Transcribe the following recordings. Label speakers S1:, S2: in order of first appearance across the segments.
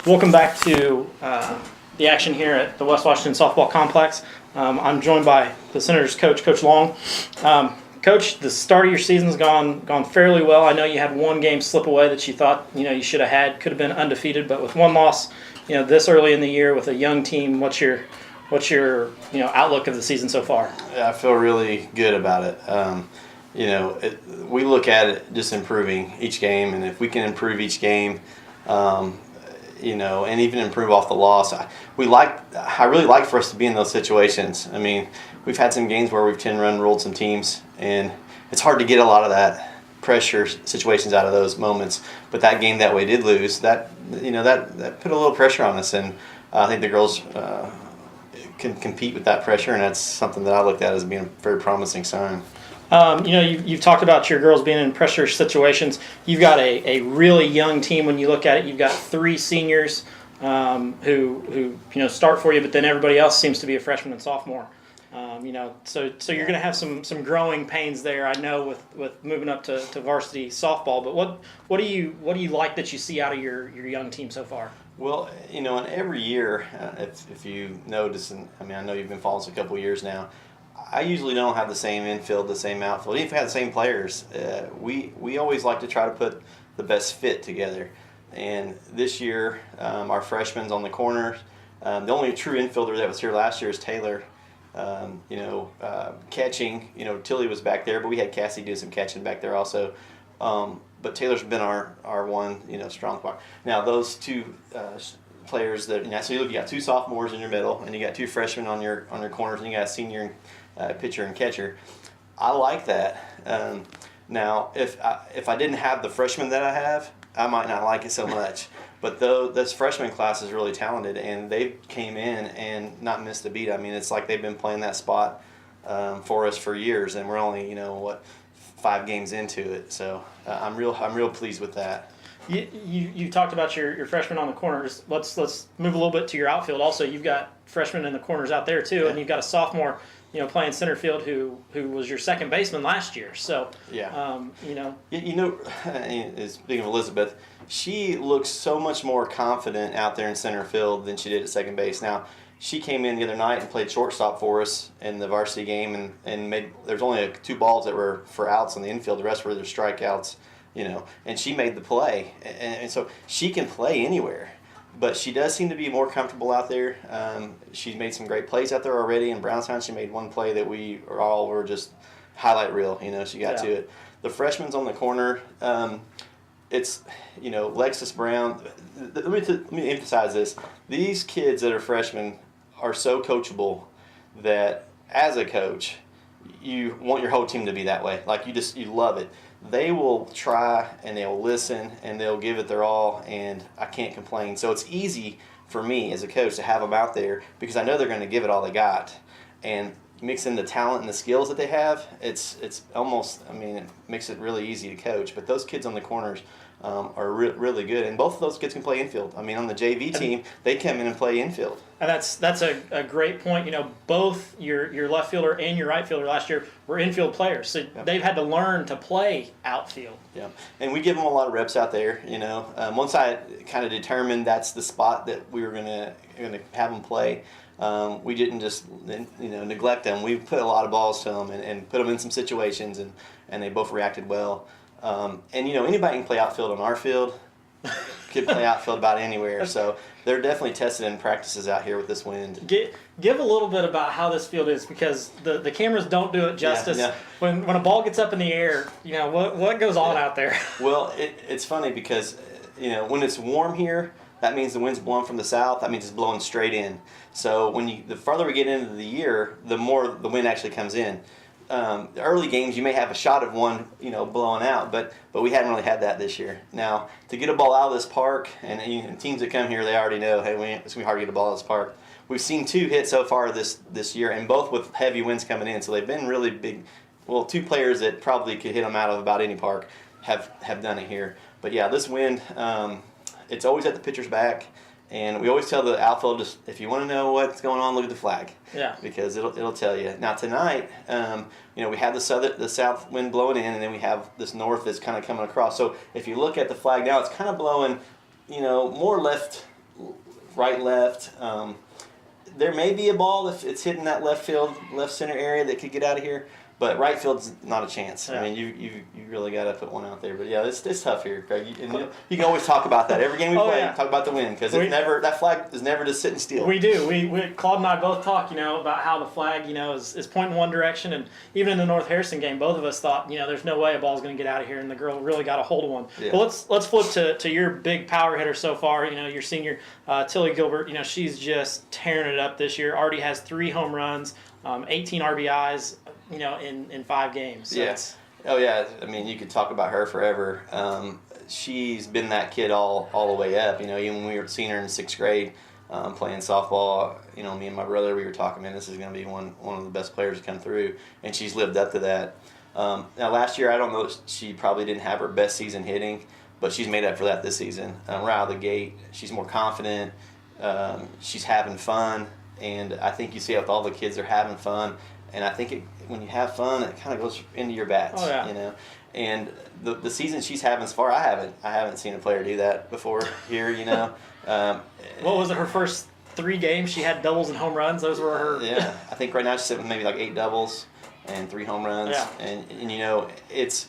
S1: Welcome back to the action here at the West Washington Softball Complex. I'm joined by the Senators coach, Coach Long. Coach, the start of your season's gone fairly well. I know you had one game slip away that you thought you should have had, could have been undefeated, but with one loss, this early in the year with a young team, what's your outlook of the season so far?
S2: Yeah, I feel really good about it. We look at it just improving each game, and if we can improve each game, and even improve off the loss, I really like for us to be in those situations. I mean, we've had some games where we've 10-run ruled some teams, and it's hard to get a lot of that pressure situations out of those moments. But that game that we did lose, that put a little pressure on us, and I think the girls can compete with that pressure, and that's something that I looked at as being a very promising sign.
S1: You've talked about your girls being in pressure situations. You've got a really young team when you look at it. You've got 3 seniors who start for you, but then everybody else seems to be a freshman and sophomore. So you're going to have some growing pains there. I know with moving up to varsity softball. But what do you like that you see out of your young team so far?
S2: Well, in every year, if you notice, and I know you've been following us a couple of years now, I usually don't have the same infield, the same outfield. Even if I have the same players, we always like to try to put the best fit together. And this year, our freshmen's on the corners. The only true infielder that was here last year is Taylor. Catching, Tilly was back there, but we had Cassie do some catching back there also. But Taylor's been our one, strong part. Now those 2 players that so you got 2 sophomores in your middle, and you got 2 freshmen on your corners, and you got a senior pitcher and catcher. I like that. Now, if I didn't have the freshmen that I have, I might not like it so much. But this freshman class is really talented, and they came in and not missed a beat. I mean, it's like they've been playing that spot for us for years, and we're only 5 games into it. So I'm real pleased with that.
S1: You talked about your freshmen on the corners. Let's move a little bit to your outfield. Also, you've got freshmen in the corners out there too, and you've got a sophomore, playing center field who was your second baseman last year. So
S2: yeah, speaking of Elizabeth, she looks so much more confident out there in center field than she did at second base. Now, she came in the other night and played shortstop for us in the varsity game, and made. There's only 2 balls that were for outs on the infield. The rest were their strikeouts. And she made the play, and so she can play anywhere. But she does seem to be more comfortable out there. She's made some great plays out there already. In Brownstown, she made one play that we all were just highlight reel. She got to it. The freshman's on the corner. It's Lexus Brown. Let me emphasize this. These kids that are freshmen are so coachable that as a coach, you want your whole team to be that way. Like you love it. They will try and they'll listen and they'll give it their all, and I can't complain. So it's easy for me as a coach to have them out there because I know they're going to give it all they got. And mix in the talent and the skills that they have, it's almost, it makes it really easy to coach. But those kids on the corners are really good, and both of those kids can play infield. On the JV team, they come in and play infield.
S1: And that's a great point. Both your left fielder and your right fielder last year were infield players, so they've had to learn to play outfield.
S2: Yeah, and we give them a lot of reps out there. Once I kind of determined that's the spot that we were gonna have them play. We didn't just neglect them. We put a lot of balls to them and put them in some situations, and they both reacted well. Anybody can play outfield on our field. Could play outfield about anywhere. So they're definitely tested in practices out here with this wind.
S1: Give a little bit about how this field is, because the cameras don't do it justice.
S2: Yeah.
S1: When a ball gets up in the air, what goes on out there?
S2: Well, it's funny because when it's warm here, that means the wind's blowing from the south. That means it's blowing straight in. So the farther we get into the year, the more the wind actually comes in. The early games, you may have a shot of one, blowing out, but we hadn't really had that this year. Now, to get a ball out of this park, and teams that come here, they already know, hey, it's going to be hard to get a ball out of this park. We've seen 2 hit so far this year, and both with heavy winds coming in, so they've been really big. Well, 2 players that probably could hit them out of about any park have done it here. But yeah, this wind, it's always at the pitcher's back. And we always tell the outfield, just if you want to know what's going on, look at the flag.
S1: Yeah.
S2: Because it'll tell you. Now tonight, we have the south wind blowing in, and then we have this north that's kind of coming across. So if you look at the flag now, it's kind of blowing, more left right, left. There may be a ball if it's hitting that left field, left center area that could get out of here. But right field's not a chance.
S1: Yeah.
S2: I mean, you really got to put one out there. But yeah, it's tough here, Craig. You can always talk about that every game we play.
S1: Yeah.
S2: You talk about the win because that flag is never just sitting still.
S1: We do. We Claude and I both talk, about how the flag, is pointing one direction, and even in the North Harrison game, both of us thought, there's no way a ball's going to get out of here, and the girl really got a hold of one.
S2: Yeah.
S1: But let's flip to your big power hitter so far. Your senior Tilly Gilbert. She's just tearing it up this year. Already has 3 home runs, 18 RBIs. In 5 games. So
S2: Yes. Oh yeah. I mean, you could talk about her forever. She's been that kid all the way up. Even when we were seeing her in 6th grade, playing softball. Me and my brother, we were talking, man, this is going to be one of the best players to come through, and she's lived up to that. Now last year, I don't know, she probably didn't have her best season hitting, but she's made up for that this season. Right out of the gate, she's more confident. She's having fun, and I think you see it with all the kids, they're having fun. And I think when you have fun, it kind of goes into your bats.
S1: Oh, yeah.
S2: And the season she's having so far, I haven't seen a player do that before here. What
S1: was it? Her first 3 games, she had doubles and home runs. Those were her.
S2: Yeah, I think right now she's sitting with maybe like 8 doubles and 3 home runs.
S1: Yeah.
S2: And it's.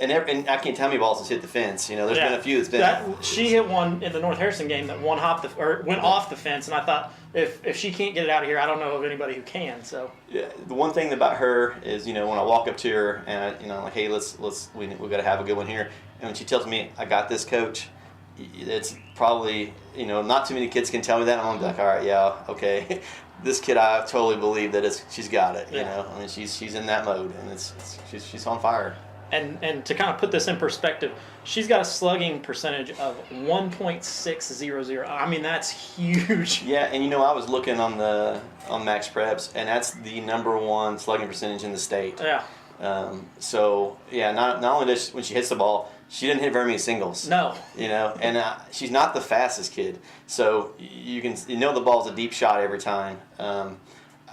S2: And I can't tell me balls has hit the fence. There's been a few that's been.
S1: She hit one in the North Harrison game that went off the fence, and I thought if she can't get it out of here, I don't know of anybody who can. So
S2: yeah, the one thing about her is when I walk up to her and I'm like, hey, we got to have a good one here, and when she tells me I got this, coach, it's probably not too many kids can tell me that. I'm like, all right, yeah, okay. This kid, I totally believe that she's got it. I mean, she's in that mode, and she's on fire.
S1: And to kind of put this in perspective, she's got a slugging percentage of 1.600. I mean, that's huge.
S2: Yeah, and I was looking on Max Preps, and that's the #1 slugging percentage in the state.
S1: Yeah.
S2: So yeah, not only does when she hits the ball, she didn't hit very many singles.
S1: No.
S2: And she's not the fastest kid, so you can the ball's a deep shot every time.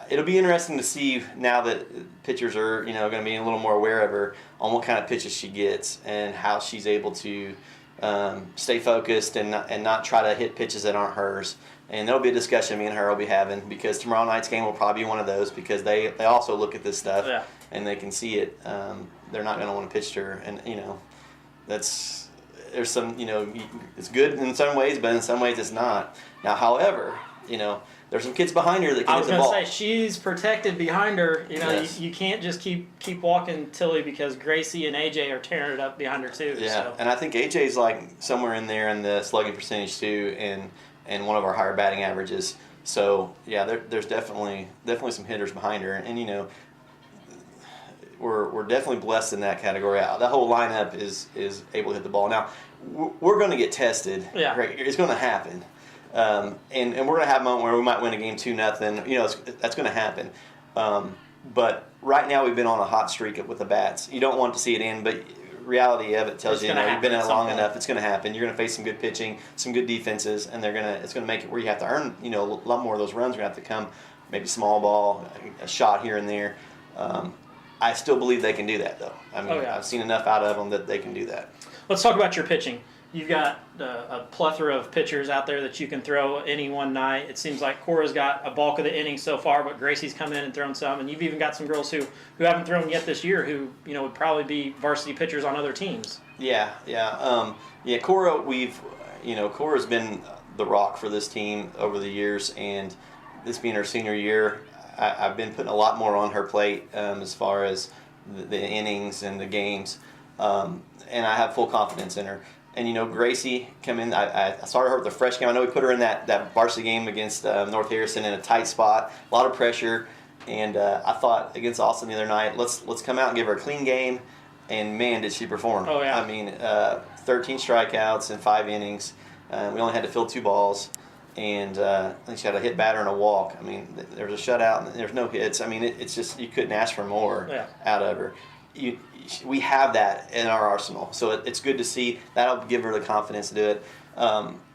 S2: It'll be interesting to see now that pitchers are, going to be a little more aware of her on what kind of pitches she gets and how she's able to stay focused and not try to hit pitches that aren't hers. And there'll be a discussion me and her will be having because tomorrow night's game will probably be one of those because they also look at this stuff and they can see it. They're not going to want to pitch to her, and there's some it's good in some ways, but in some ways it's not. Now, however, there's some kids behind her that can hit the ball.
S1: I was going to say, she's protected behind her.
S2: Yes.
S1: You can't just keep walking Tilly because Gracie and AJ are tearing it up behind her too.
S2: Yeah,
S1: so.
S2: And I think AJ's like somewhere in there in the slugging percentage too, and one of our higher batting averages. So yeah, there's definitely some hitters behind her, and we're definitely blessed in that category. The whole lineup is able to hit the ball. Now we're going to get tested.
S1: Yeah,
S2: right? It's going to happen. And we're going to have a moment where we might win a game 2-0. That's going to happen. But right now we've been on a hot streak with the bats. You don't want to see it end, but reality of it tells you've been in it long enough. It's going to happen. You're going to face some good pitching, some good defenses, and it's going to make it where you have to earn a lot more of those runs. Are going to have to come maybe small ball, a shot here and there. I still believe they can do that though. I mean, I've seen enough out of them that they can do that.
S1: Let's talk about your pitching. You've got a plethora of pitchers out there that you can throw any one night. It seems like Cora's got a bulk of the innings so far, but Gracie's come in and thrown some, and you've even got some girls who haven't thrown yet this year who would probably be varsity pitchers on other teams.
S2: Yeah. Cora, Cora's been the rock for this team over the years, and this being her senior year, I've been putting a lot more on her plate as far as the innings and the games, and I have full confidence in her. And Gracie come in. I started her with the fresh game. I know we put her in that varsity game against North Harrison in a tight spot, a lot of pressure. And I thought against Austin the other night, let's come out and give her a clean game. And man, did she perform!
S1: Oh yeah.
S2: I mean, 13 strikeouts in 5 innings. We only had to fill 2 balls, and I think she had a hit batter and a walk. I mean, there was a shutout and there's no hits. I mean, it's just you couldn't ask for more out of her. We have that in our arsenal, so it's good to see. That'll give her the confidence to do it.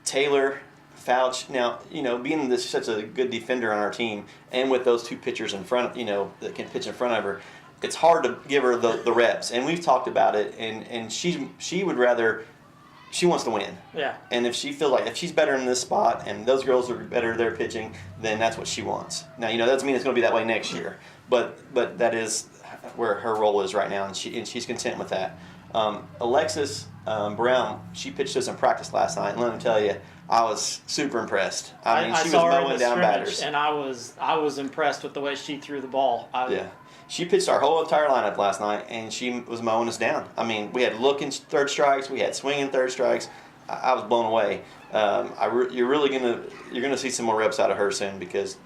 S2: Taylor Fouch, now being such a good defender on our team, and with those 2 pitchers in front, that can pitch in front of her, it's hard to give her the reps. And we've talked about it, and she would rather she wants to win.
S1: Yeah.
S2: And if she feels like if she's better in this spot and those girls are better there pitching, then that's what she wants. Now, that doesn't mean it's going to be that way next year, but that is where her role is right now, and she's content with that. Alexis Brown, she pitched us in practice last night, and let me tell you, I was super impressed. I mean, she was
S1: saw her in
S2: mowing
S1: the
S2: down
S1: scrimmage,
S2: batters,
S1: and I was impressed with the way she threw the ball.
S2: Yeah. She pitched our whole entire lineup last night, and she was mowing us down. I mean, we had looking third strikes, we had swinging third strikes. I was blown away. You're gonna see some more reps out of her soon, because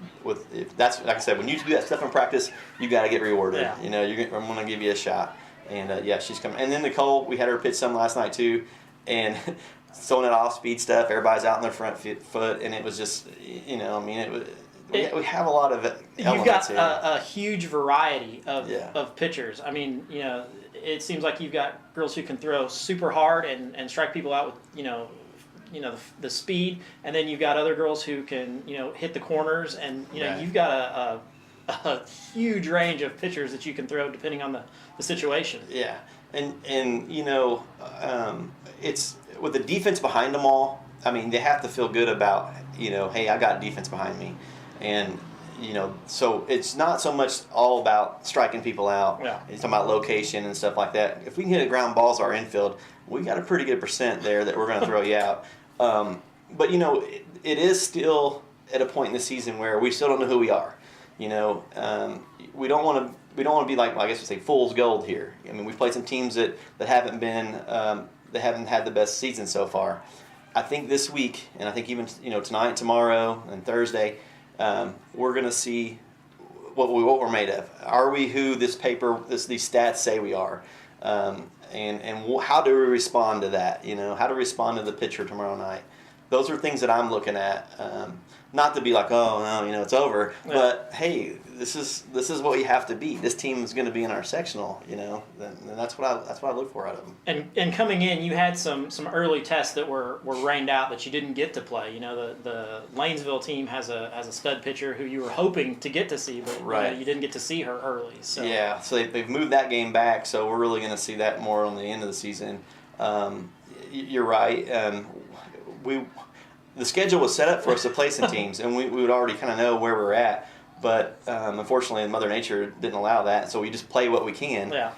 S2: if that's like I said, when you do that stuff in practice, you got to get rewarded.
S1: Yeah.
S2: I'm gonna give you a shot, and yeah, she's coming. And then Nicole, we had her pitch some last night too, and throwing that off speed stuff. Everybody's out in their front foot, and it was just it was. We have a lot of it.
S1: You've got a huge variety of
S2: Yeah.
S1: of pitchers. I mean, it seems like you've got girls who can throw super hard and strike people out with the speed, and then you've got other girls who can hit the corners, and
S2: Right.
S1: you've got a huge range of pitchers that you can throw depending on the situation.
S2: Yeah, and it's with the defense behind them all. I mean, they have to feel good about hey, I got defense behind me, and so it's not so much all about striking people out.
S1: Yeah.
S2: It's talking about location and stuff like that. If we can hit a ground balls to our infield, we got a pretty good percent there that we're going to throw you out. But it is still at a point in the season where we still don't know who we are. We don't want to be like, well, I guess we say fool's gold here. I mean, we've played some teams that haven't been that haven't had the best season so far. I think this week, and I think even tonight, tomorrow, and Thursday, we're going to see what we're made of. Are we who these stats say we are? And how do we respond to that? How to respond to the pitcher tomorrow night? Those are things that I'm looking at. Not to be like, oh no, it's over.
S1: Yeah.
S2: But hey, this is what we have to be. This team is going to be in our sectional. And that's what I look for out of them.
S1: And coming in, you had some early tests that were rained out that you didn't get to play. The Lanesville team has a stud pitcher who you were hoping to get to see, but
S2: Right.
S1: you didn't get to see her early. So
S2: Yeah, so they've moved that game back, so we're really going to see that more on the end of the season. You're right. The schedule was set up for us to play some teams, and we would already kind of know where we're at. But unfortunately, Mother Nature didn't allow that, so we just play what we can.
S1: yeah.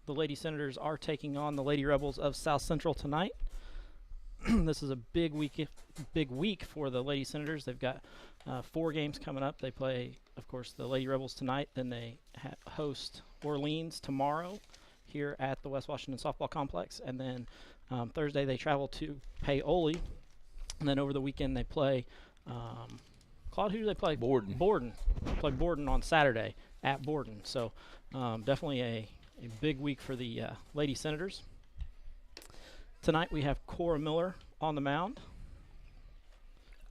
S1: the Lady Senators are taking on the Lady Rebels of South Central tonight. This is a big week for the Lady Senators. They've got 4 games coming up. They play, of course, the Lady Rebels tonight. Then they host Orleans tomorrow here at the West Washington Softball Complex. And then Thursday they travel to Paoli. And then over the weekend they play Claude, who do they play?
S3: Borden.
S1: They play Borden on Saturday at Borden. So definitely a big week for the Lady Senators. Tonight we have Cora Miller on the mound,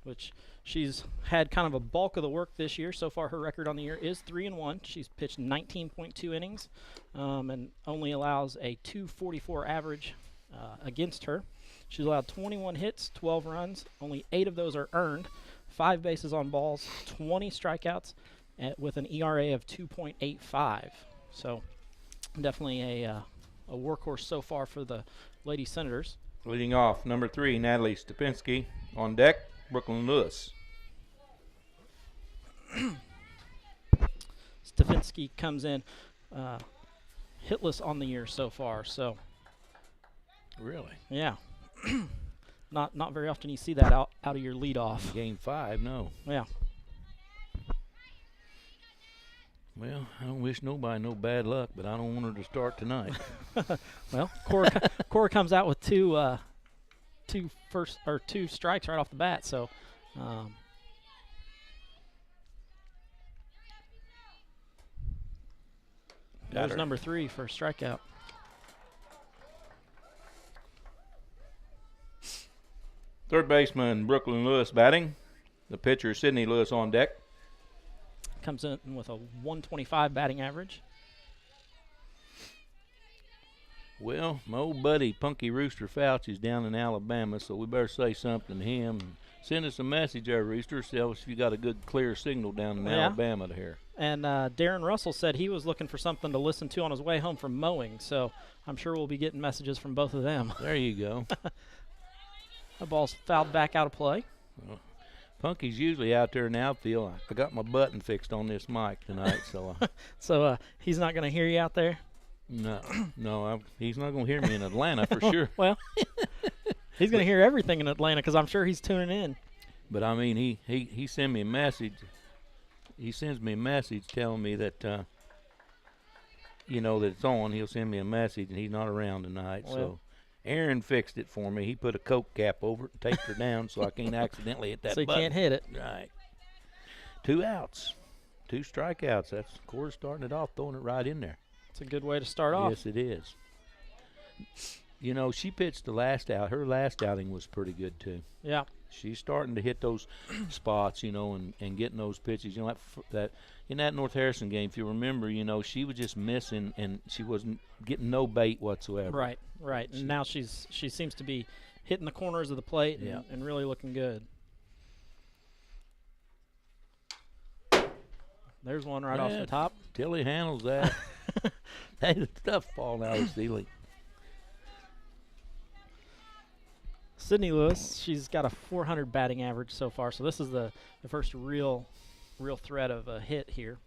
S1: which she's had kind of a bulk of the work this year. So far her record on the year is 3-1. She's pitched 19.2 innings and only allows a 244 average against her. She's allowed 21 hits, 12 runs. Only 8 of those are earned. 5 bases on balls, 20 strikeouts with an ERA of 2.85. So definitely a workhorse so far for the Lady Senators.
S3: Leading off, number 3, Natalie Stepinski. On deck, Brooklyn Lewis.
S1: Stepinski comes in hitless on the year so far. So
S3: Really?
S1: yeah, not very often you see that out of your leadoff.
S3: Game 5, no.
S1: Yeah.
S3: Well, I don't wish nobody no bad luck, but I don't want her to start tonight.
S1: Well, Cora comes out with two strikes right off the bat. So there's
S3: her.
S1: number 3 for a strikeout.
S3: Third baseman, Brooklyn Lewis batting. The pitcher, Sydney Lewis, on deck.
S1: Comes in with a 125 batting average.
S3: Well, my old buddy, Punky Rooster Fauci's down in Alabama, so we better say something to him. Send us a message there, Rooster. Tell us if you got a good, clear signal down in Alabama to hear.
S1: And Darren Russell said he was looking for something to listen to on his way home from mowing, so I'm sure we'll be getting messages from both of them.
S3: There you go.
S1: The ball's fouled back out of play.
S3: Punky's usually out there in the outfield. I got my button fixed on this mic tonight, so
S1: So he's not going to hear you out there?
S3: no, he's not going to hear me in Atlanta for sure.
S1: Well, he's going to hear everything in Atlanta because I'm sure he's tuning in.
S3: But I mean, he sent me a message. He sends me a message telling me that that it's on. He'll send me a message, and he's not around tonight.
S1: Well,
S3: so Aaron fixed it for me. He put a Coke cap over it and taped her down so I can't accidentally hit that
S1: so you
S3: button.
S1: can't hit it.
S3: Right. 2 outs, 2 strikeouts. That's Cora's starting it off, throwing it right in there.
S1: It's a good way to start off.
S3: Yes, it is. She pitched the last out. Her last outing was pretty good too.
S1: Yeah.
S3: She's starting to hit those spots, and getting those pitches. That in that North Harrison game, if you remember, she was just missing and she wasn't getting no bait whatsoever.
S1: Right. And now she seems to be hitting the corners of the plate and really looking good. There's one right off the top.
S3: Tilly handles that. That stuff falling out of the ceiling.
S1: Sydney Lewis, she's got a 400 batting average so far, so this is the first real threat of a hit here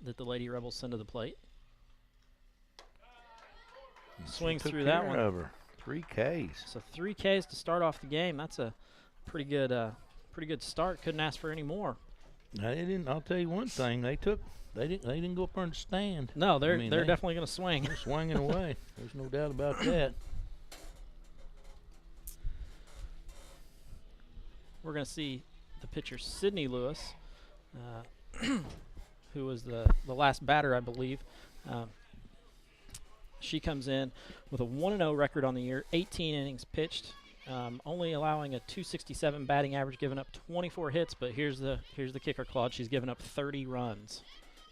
S1: that the Lady Rebels send to the plate. Swings through that one.
S3: Over 3 Ks.
S1: So 3 Ks to start off the game. That's a pretty good start. Couldn't ask for any more.
S3: I'll tell you one thing. They didn't go up there and stand.
S1: No, they're definitely going to swing.
S3: They're swinging away. There's no doubt about that.
S1: We're going to see the pitcher Sydney Lewis, who was the last batter, I believe. She comes in with a 1-0 record on the year, 18 innings pitched, only allowing a 267 batting average, giving up 24 hits. But here's the kicker, Claude. She's given up 30 runs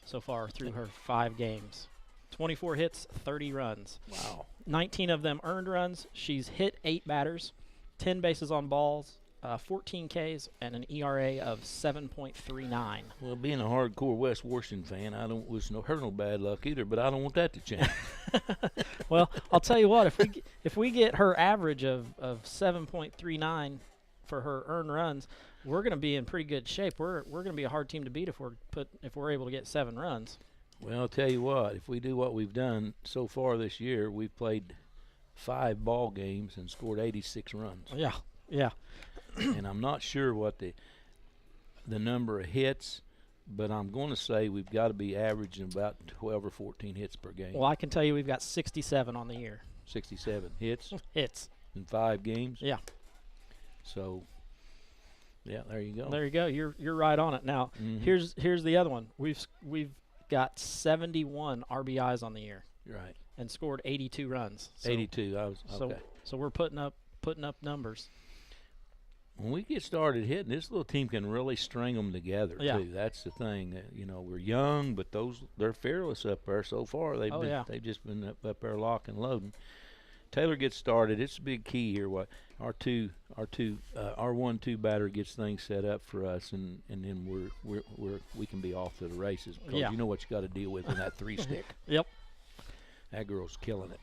S1: so far through her 5 games. 24 hits, 30 runs.
S3: Wow.
S1: 19 of them earned runs. She's hit 8 batters, 10 bases on balls, 14 Ks, and an ERA of 7.39.
S3: Well, being a hardcore West Washington fan, I don't wish her no bad luck either, but I don't want that to change.
S1: Well, I'll tell you what, if we get her average of 7.39 for her earned runs, we're going to be in pretty good shape. We're going to be a hard team to beat if we're able to get 7 runs.
S3: Well, I'll tell you what. If we do what we've done so far this year, we've played 5 ball games and scored 86 runs.
S1: Yeah, yeah.
S3: And I'm not sure what the number of hits, but I'm going to say we've got to be averaging about 12 or 14 hits per game.
S1: Well, I can tell you we've got 67 on the year.
S3: 67 hits
S1: Hits.
S3: in 5 games.
S1: Yeah.
S3: So, yeah, there you go.
S1: There you go. You're right on it. Now, here's the other one. We've got 71 RBIs on the year
S3: Right.
S1: and scored 82 runs. So,
S3: 82. I was okay.
S1: So we're putting up numbers.
S3: When we get started hitting, this little team can really string them together
S1: Yeah.
S3: too. That's the thing. We're young, but they're fearless up there so far. They've just been up there locking, loading. Taylor gets started. It's a big key here. What our 1-2 batter gets things set up for us, and then we can be off to the races because you know what you got to deal with in that 3-stick.
S1: Yep.
S3: That girl's killing it.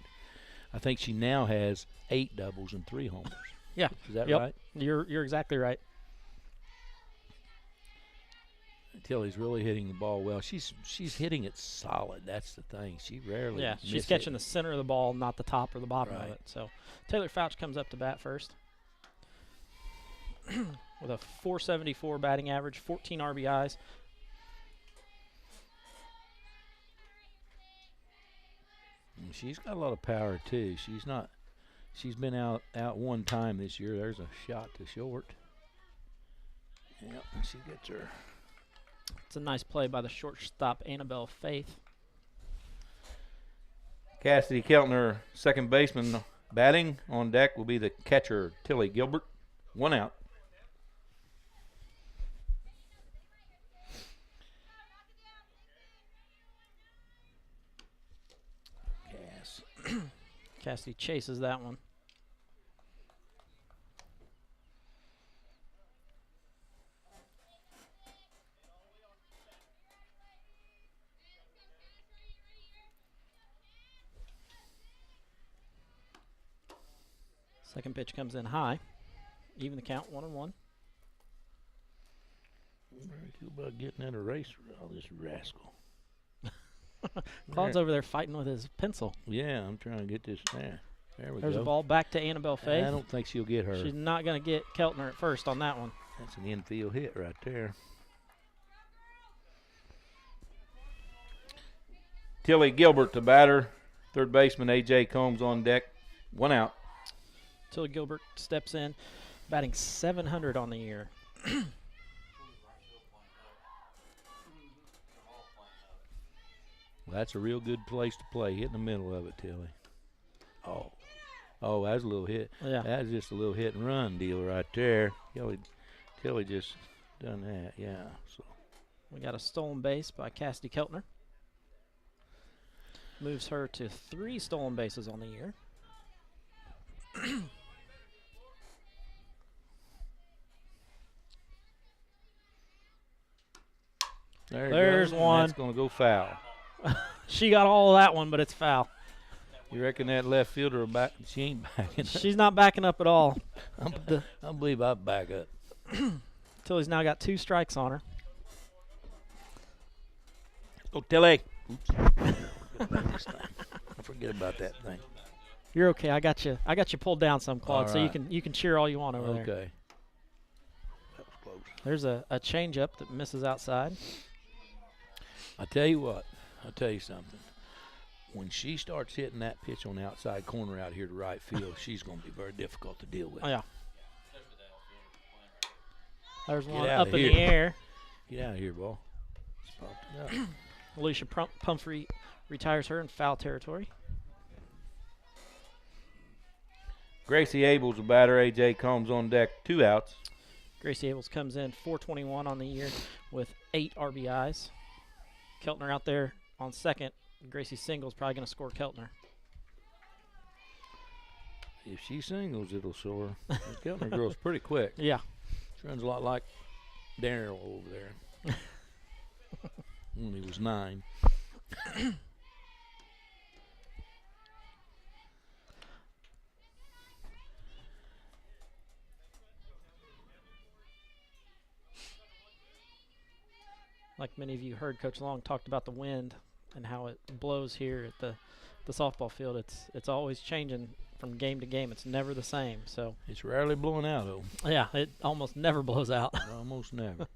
S3: I think she now has 8 doubles and 3 homers.
S1: Yeah.
S3: Is that
S1: Yep.
S3: right?
S1: You're exactly right.
S3: Tilly's really hitting the ball well. She's hitting it solid. That's the thing. She rarely.
S1: Yeah, she's
S3: misses
S1: catching
S3: it.
S1: the center of the ball, not the top or the bottom of
S3: Right.
S1: it. So Taylor Fouch comes up to bat first with a .474 batting average, 14 RBIs.
S3: And she's got a lot of power too. She's been out one time this year. There's a shot to short. Yep, and she gets her.
S1: It's a nice play by the shortstop, Annabelle Faith.
S3: Cassidy Keltner, second baseman, batting. On deck will be the catcher, Tilly Gilbert. 1 out.
S1: Cassidy chases that one. Second pitch comes in high. Even the count, 1-1.
S3: Very cool about getting in a race with all this rascal.
S1: Claude's over there fighting with his pencil.
S3: Yeah, I'm trying to get this there. There we
S1: There's
S3: go.
S1: a ball back to Annabelle Faith.
S3: I don't think she'll get her.
S1: She's not going to get Keltner at first on that one.
S3: That's an infield hit right there. Tilly Gilbert, the batter. Third baseman A.J. Combs on deck. 1 out.
S1: Tilly Gilbert steps in, batting .700 on the year.
S3: Well, that's a real good place to play. Hit in the middle of it, Tilly. Oh, that's a little hit.
S1: Yeah.
S3: That's just a little hit and run deal right there. Tilly just done that. Yeah. So
S1: We got a stolen base by Cassidy Keltner. Moves her to 3 stolen bases on the year. There's one.
S3: That's going to go foul.
S1: She got all of that one, but it's foul.
S3: You reckon that left fielder will back? She ain't backing up.
S1: She's not backing up at all.
S3: I believe I'd back up.
S1: Tilly's now got 2 strikes on her.
S3: Go Tilly. Oops. Forget about that thing.
S1: You're okay. I got you pulled down some, Claude,
S3: All
S1: so
S3: right.
S1: you can cheer all you want over there.
S3: Okay. That was close.
S1: There's a changeup that misses outside.
S3: I tell you what. I'll tell you something. When she starts hitting that pitch on the outside corner out here to right field, she's going to be very difficult to deal with.
S1: Oh, yeah. There's
S3: Get
S1: one
S3: out
S1: up
S3: of
S1: in
S3: here.
S1: the air.
S3: Get out of here, ball. It's popped it up.
S1: Alicia Pumphrey retires her in foul territory.
S3: Gracie Abels, a batter. A.J. Combs on deck. 2 outs.
S1: Gracie Abels comes in .421 on the year with 8 RBIs. Keltner out there on second. Gracie singles, probably going to score Keltner.
S3: If she singles, it'll soar. The Keltner girl's pretty quick.
S1: Yeah.
S3: She runs a lot like Daryl over there. When he was 9.
S1: Like many of you heard, Coach Long talked about the wind
S4: and how it blows here at the softball field. It's always changing from game to game. It's never the same. So
S3: It's rarely blowing out, though.
S4: yeah, it almost never blows out.
S3: Almost never.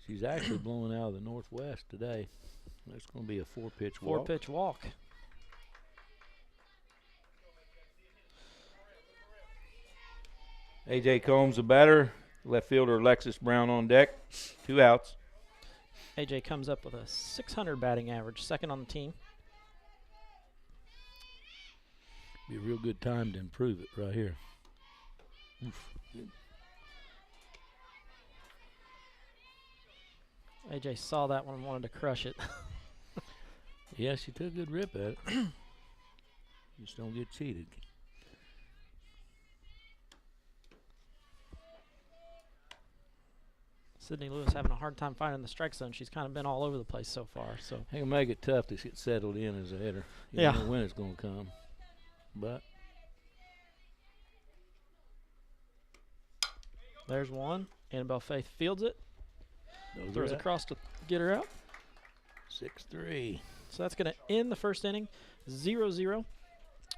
S3: She's actually blowing out of the northwest today. That's going to be a 4-pitch walk.
S4: 4-pitch walk.
S3: A.J. Combs, the batter. Left fielder Alexis Brown on deck. 2 outs.
S4: AJ comes up with a 600 batting average, second on the team.
S3: Be a real good time to improve it right here. Oof. Good.
S4: AJ saw that one and wanted to crush it.
S3: Yeah, she took a good rip at it. Just don't get cheated.
S4: Sydney Lewis having a hard time finding the strike zone. She's kind of been all over the place so far. So
S3: It'll make it tough to get settled in as a hitter. You
S4: Yeah.
S3: don't know when it's going to come. But
S4: there's one. Annabelle Faith fields it.
S3: those
S4: Throws
S3: are out.
S4: across to get her out.
S3: 6-3.
S4: So that's going to end the first inning, 0-0.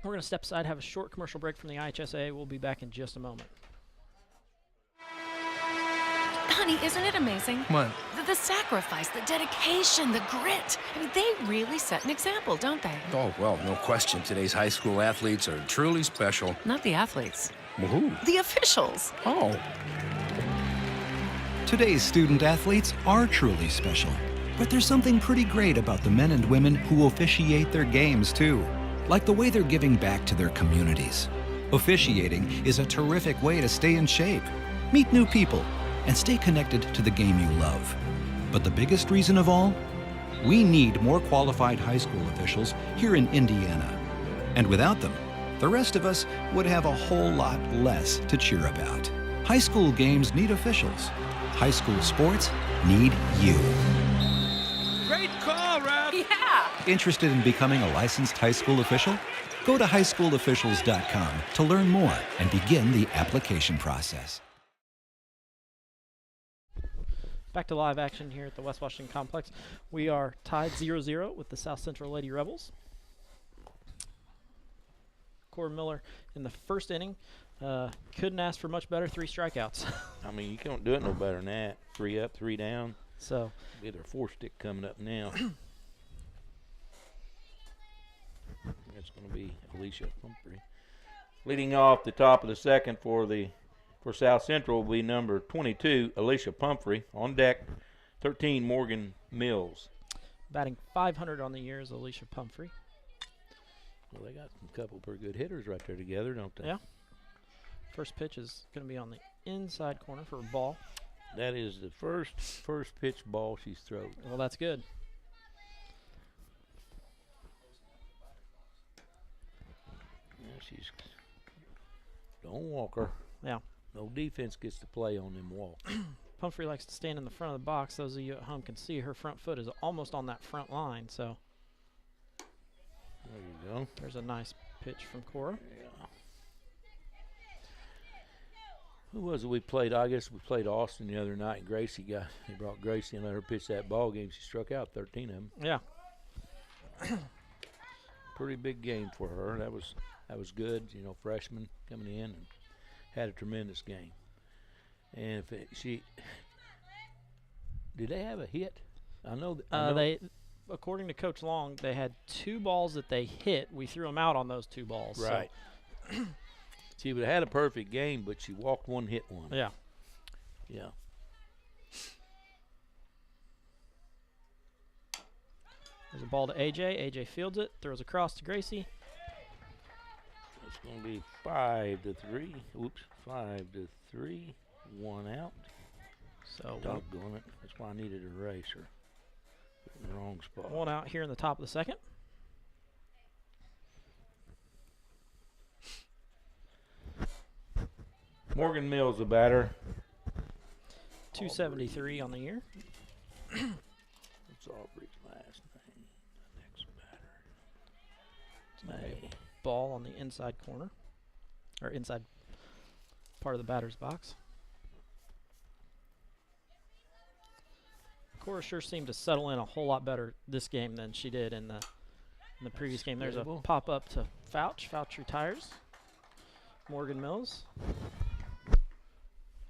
S4: We're going to step aside, have a short commercial break from the IHSA. We'll be back in just a moment.
S5: Honey, isn't it amazing?
S6: What?
S5: The sacrifice, the dedication, the grit. I mean, they really set an example, don't they?
S6: Oh, well, no question. Today's high school athletes are truly special.
S5: Not the athletes,
S6: Woohoo.
S5: the officials.
S6: Oh.
S7: Today's student athletes are truly special. But there's something pretty great about the men and women who officiate their games, too. Like the way they're giving back to their communities. Officiating is a terrific way to stay in shape, meet new people, and stay connected to the game you love. But the biggest reason of all? We need more qualified high school officials here in Indiana. And without them, the rest of us would have a whole lot less to cheer about. High school games need officials. High school sports need you.
S6: Great call, Ralph.
S5: Yeah.
S7: Interested in becoming a licensed high school official? Go to highschoolofficials.com to learn more and begin the application process.
S4: Back to live action here at the West Washington Complex. We are tied 0-0 with the South Central Lady Rebels. Cora Miller in the first inning. Couldn't ask for much better, 3 strikeouts.
S3: I mean, you can't do it no better than that. 3 up, 3 down.
S4: So
S3: Get her 4-stick coming up now. That's going to be Alicia Pumphrey. Leading off the top of the second for South Central will be number 22, Alicia Pumphrey. On deck, 13, Morgan Mills.
S4: batting 500 on the year is Alicia Pumphrey.
S3: Well, they got a couple pretty good hitters right there together, don't they?
S4: Yeah. First pitch is going to be on the inside corner for a ball.
S3: That is the first pitch ball she's thrown.
S4: Well, that's good.
S3: Yeah, don't walk her.
S4: Yeah.
S3: No defense gets to play on them walks.
S4: Pumphrey likes to stand in the front of the box. Those of you at home can see her front foot is almost on that front line. So
S3: There you go.
S4: there's a nice pitch from Cora.
S3: Yeah. Who was it we played? I guess we played Austin the other night. Gracie they brought Gracie and let her pitch that ball game. She struck out 13 of them.
S4: Yeah.
S3: Pretty big game for her. That was good. You know, freshman coming in and had a tremendous game. And did they have a hit? I know.
S4: They, according to Coach Long, they had 2 balls that they hit. We threw them out on those 2 balls.
S3: Right.
S4: So,
S3: She would have had a perfect game, but she walked one, hit one.
S4: yeah.
S3: Yeah.
S4: There's a ball to AJ. AJ fields it, throws across to Gracie.
S3: It's going to be 5-3. Oops, 5-3. 1 out.
S4: So
S3: Doggone it. That's why I needed a eraser. Put in the wrong spot.
S4: 1 out here in the top of the second.
S3: Morgan Mills, the batter.
S4: 273 on the year.
S3: What's Aubrey's last name? The next batter. May.
S4: Ball on the inside corner, or inside part of the batter's box. Cora sure seemed to settle in a whole lot better this game than she did in the previous game. There's a
S3: incredible.
S4: pop up to Fouch. Fouch retires. Morgan Mills.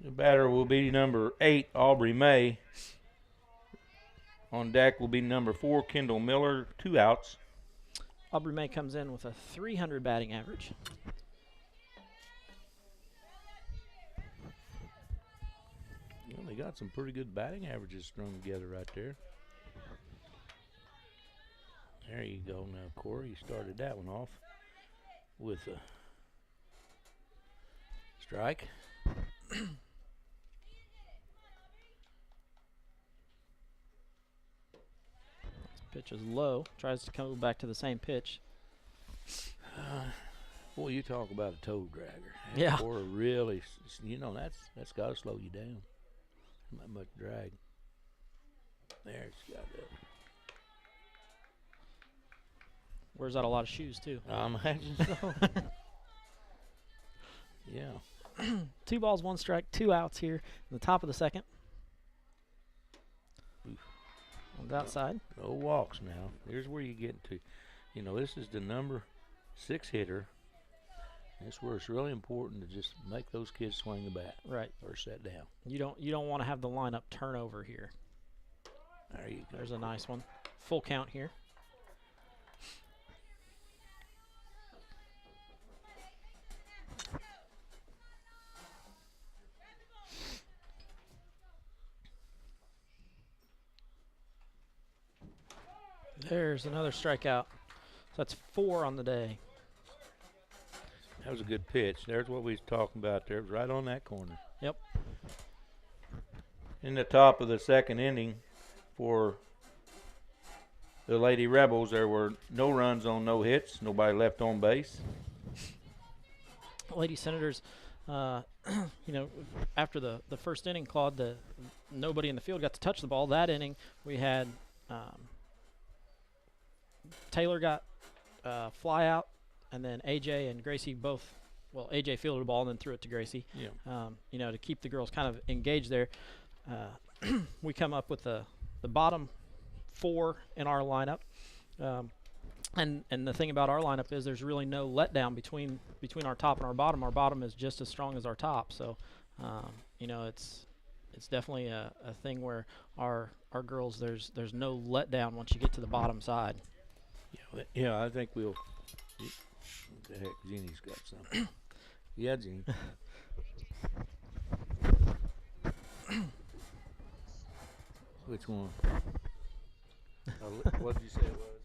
S3: The batter will be number 8, Aubrey May. On deck will be number 4, Kendall Miller, 2 outs.
S4: Aubrey May comes in with a 300 batting average.
S3: Well, they got some pretty good batting averages strung together right there. There you go now, Corey. You started that one off with a strike.
S4: Pitch is low. Tries to come back to the same pitch.
S3: Boy, you talk about a toe dragger.
S4: Yeah.
S3: Or really, that's got to slow you down. Not much drag. There, it's got that.
S4: Wears out a lot of shoes, too.
S3: I imagine so. Yeah.
S4: 2 balls, 1 strike, 2 outs here in the top of the second. On the outside.
S3: No walks now. Here's where you get to. This is the number 6 hitter. That's where it's really important to just make those kids swing the bat.
S4: Right.
S3: Or set down.
S4: You don't want to have the lineup turnover here.
S3: There you go.
S4: There's a nice one. Full count here. There's another strikeout. So that's 4 on the day.
S3: That was a good pitch. There's what we was talking about there. It was right on that corner.
S4: Yep.
S3: In the top of the second inning for the Lady Rebels, there were no runs on no hits, nobody left on base.
S4: Lady Senators, after the first inning, Claude, nobody in the field got to touch the ball. That inning, we had Taylor got fly out, and then AJ and Gracie both. Well, AJ fielded the ball and then threw it to Gracie.
S3: Yeah.
S4: To keep the girls kind of engaged there. We come up with the bottom 4 in our lineup. And the thing about our lineup is there's really no letdown between our top and our bottom. Our bottom is just as strong as our top. So, it's definitely a thing where our girls, there's no letdown once you get to the bottom side.
S3: Yeah, I think we'll. What the heck, Jeannie's got something. Yeah, Jeannie. Which one? What did you say it was?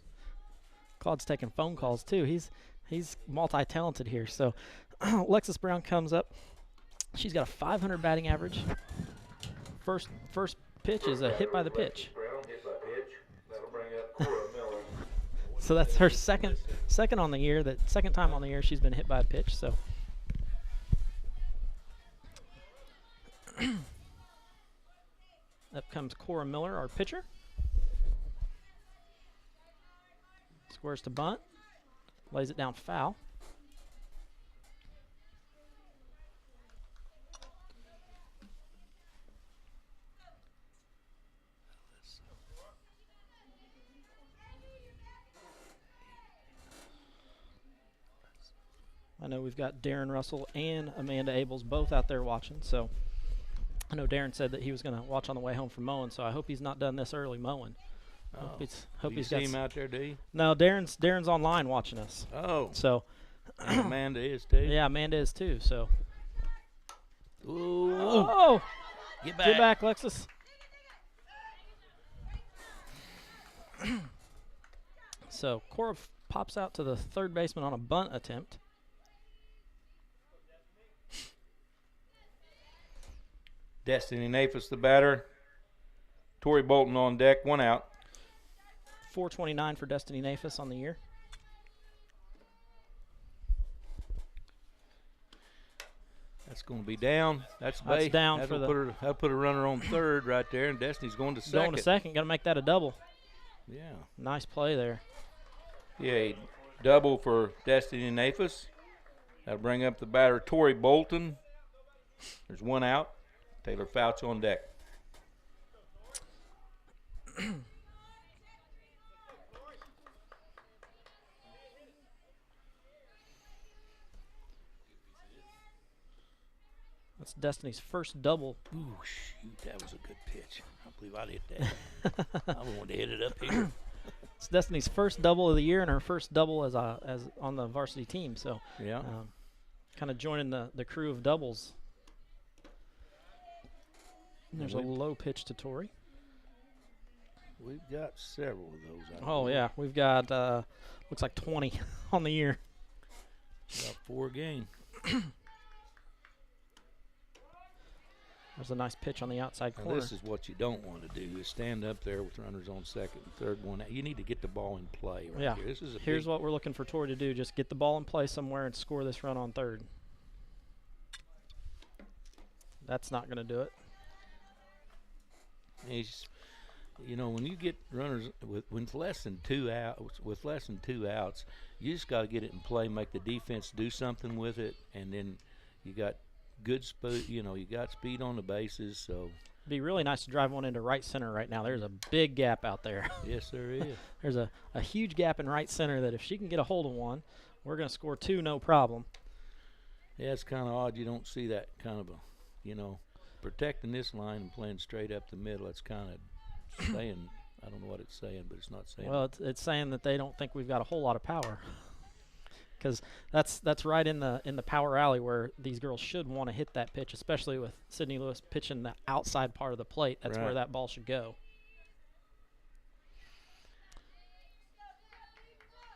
S4: Claude's taking phone calls too. He's multi-talented here. So Lexus Brown comes up. She's got a 500 batting average. First pitch is a hit by the pitch.
S3: That'll bring up Cora Miller.
S4: So that's her second on the year. That second time on the year she's been hit by a pitch. So up comes Cora Miller, our pitcher. Squares to bunt. Lays it down foul. I know we've got Darren Russell and Amanda Abels both out there watching, so I know Darren said that he was going to watch on the way home from mowing, so I hope he's not done this early mowing. Hope
S3: Do you
S4: he's
S3: see
S4: got
S3: him out there, do you?
S4: No, Darren's online watching us.
S3: Oh.
S4: So
S3: And Amanda is too.
S4: yeah, Amanda is too. So
S3: Ooh.
S4: oh,
S3: Get
S4: get back, Lexus. So Cora pops out to the third baseman on a bunt attempt.
S3: Destiny Nafis, the batter. Tori Bolton on deck, 1 out.
S4: 429 for Destiny Nafis on the year.
S3: That's going to be down. That's base.
S4: down
S3: That'll
S4: for
S3: that'll put a runner on third right there, and Destiny's going to second.
S4: Going to second. Got to make that a double.
S3: Yeah.
S4: Nice play there.
S3: Yeah, double for Destiny Nafis. That'll bring up the batter, Tori Bolton. There's 1 out. Taylor Fouch on deck.
S4: That's Destiny's first double.
S3: Ooh, shoot, that was a good pitch. I believe I'd hit that. I wanted to hit it up here.
S4: It's Destiny's first double of the year and her first double as on the varsity team. So
S3: Yeah.
S4: kind of joining the crew of doubles. And there's a low pitch to Tori.
S3: We've got several of those.
S4: Oh yeah, we've got looks like 20 on the year.
S3: About 4 a game.
S4: There's a nice pitch on the outside
S3: Now,
S4: corner.
S3: this is what you don't want to do: is stand up there with runners on second and third. One, you need to get the ball in play right
S4: Yeah.
S3: here. This is a
S4: Here's
S3: big,
S4: what we're looking for Tori to do: just get the ball in play somewhere and score this run on third. That's not going to do it.
S3: It's, you know, when you get runners with less than 2 outs, you just got to get it in play, make the defense do something with it, and then you got good speed. You know, you got speed on the bases. So
S4: It'd be really nice to drive one into right center right now. There's a big gap out there.
S3: yes, there is.
S4: There's a huge gap in right center that if she can get a hold of one, we're going to score 2, no problem.
S3: Yeah, it's kind of odd. You don't see that kind of a, you know, protecting this line and playing straight up the middle. It's kind of saying, I don't know what it's saying, but it's not saying.
S4: Well, it's saying that they don't think we've got a whole lot of power, because that's right in the power alley where these girls should want to hit that pitch, especially with Sydney Lewis pitching the outside part of the plate. That's where
S3: Right.
S4: that ball should go.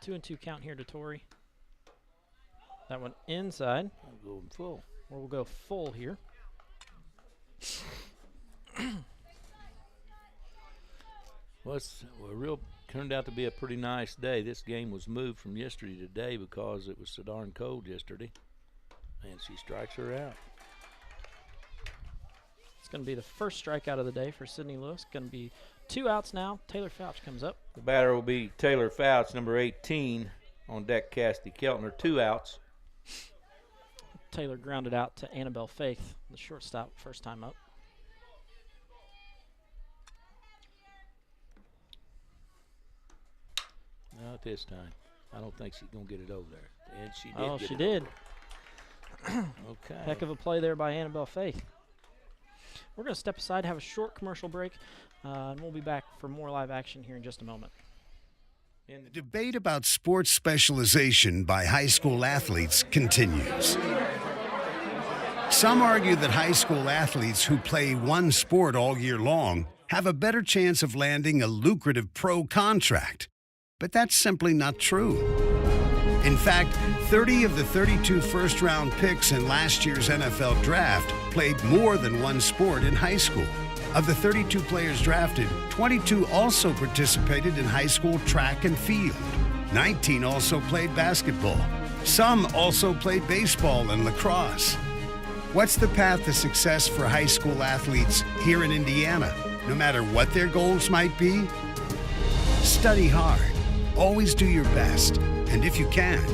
S4: 2-2 count here to Tori. That one inside.
S3: I'm going full.
S4: We'll go full here.
S3: Well, it's turned out to be a pretty nice day. This game was moved from yesterday to today because it was so darn cold yesterday. And she strikes her out.
S4: It's going to be the first strikeout of the day for Sydney Lewis. Going to be 2 outs now. Taylor Fouch comes up.
S3: The batter will be Taylor Fouts, number 18. On deck, Cassidy Keltner, 2 outs.
S4: Taylor grounded out to Annabelle Faith, the shortstop, first time up.
S3: Not this time. I don't think she's going to get it over there. And she did.
S4: Oh,
S3: get
S4: she
S3: it
S4: did.
S3: over there. Okay.
S4: Heck of a play there by Annabelle Faith. We're going to step aside, have a short commercial break, and we'll be back for more live action here in just a moment.
S8: The debate about sports specialization by high school athletes continues. Some argue that high school athletes who play one sport all year long have a better chance of landing a lucrative pro contract. But that's simply not true. In fact, 30 of the 32 first-round picks in last year's NFL draft played more than one sport in high school. Of the 32 players drafted, 22 also participated in high school track and field. 19 also played basketball. Some also played baseball and lacrosse. What's the path to success for high school athletes here in Indiana, no matter what their goals might be? Study hard. Always do your best. And if you can,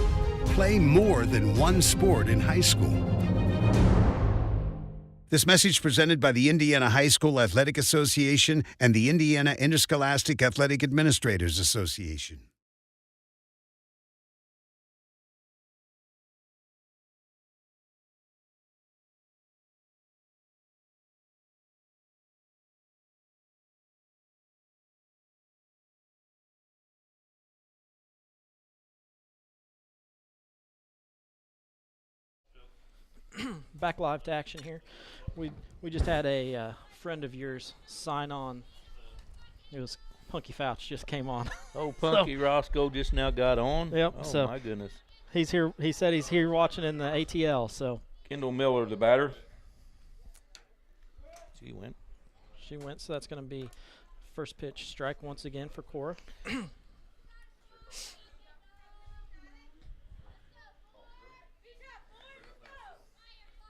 S8: play more than one sport in high school. This message presented by the Indiana High School Athletic Association and the Indiana Interscholastic Athletic Administrators Association.
S4: Back live to action here. We just had a friend of yours sign on. It was Punky Fouch just came on.
S3: Oh, Punky Roscoe just now got on?
S4: Yep,
S3: Oh,
S4: so-
S3: my goodness.
S4: He's here. He said he's here watching in the ATL. So
S3: Kendall Miller, the batter. She went.
S4: she went. So that's going to be first pitch strike once again for Cora.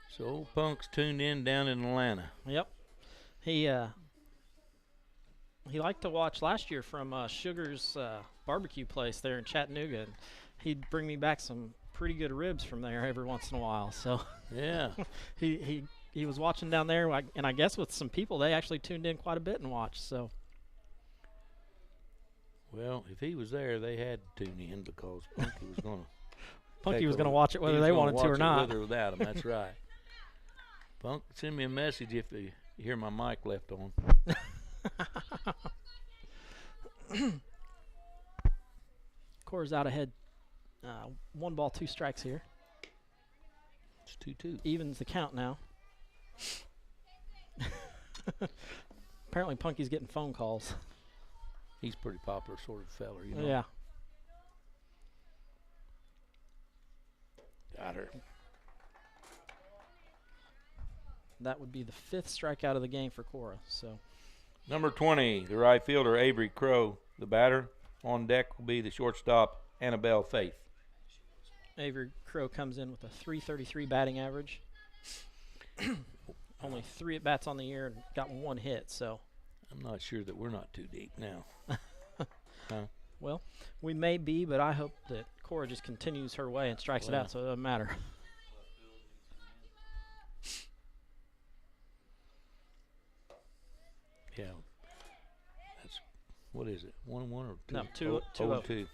S3: So old Punk's tuned in down in Atlanta.
S4: Yep. He liked to watch last year from Sugar's barbecue place there in Chattanooga. And he'd bring me back some pretty good ribs from there every once in a while. So
S3: Yeah.
S4: he was watching down there, and I guess with some people, they actually tuned in quite a bit and watched. So
S3: Well, if he was there, they had to tune in because Punky was going to.
S4: Punky was going to watch it whether they wanted to or not.
S3: With or without him, that's right. Punk, send me a message if you hear my mic left on.
S4: Core's out ahead. 1 ball, 2 strikes here.
S3: It's 2-2.
S4: Evens the count now. Apparently Punky's getting phone calls.
S3: He's a pretty popular sort of feller, you know.
S4: Yeah.
S3: Got her.
S4: That would be the 5th strikeout of the game for Cora. So
S3: Number 20, the right fielder, Avery Crow. The batter on deck will be the shortstop, Annabelle Faith.
S4: Avery Crow comes in with a .333 batting average. Only 3 at-bats on the year and got 1 hit, so.
S3: I'm not sure that we're not too deep now. Huh?
S4: Well, we may be, but I hope that Cora just continues her way and strikes it out, so it doesn't matter.
S3: Yeah. That's, what is it, 1-1 or 2?
S4: No, 2-0.
S3: 0-2.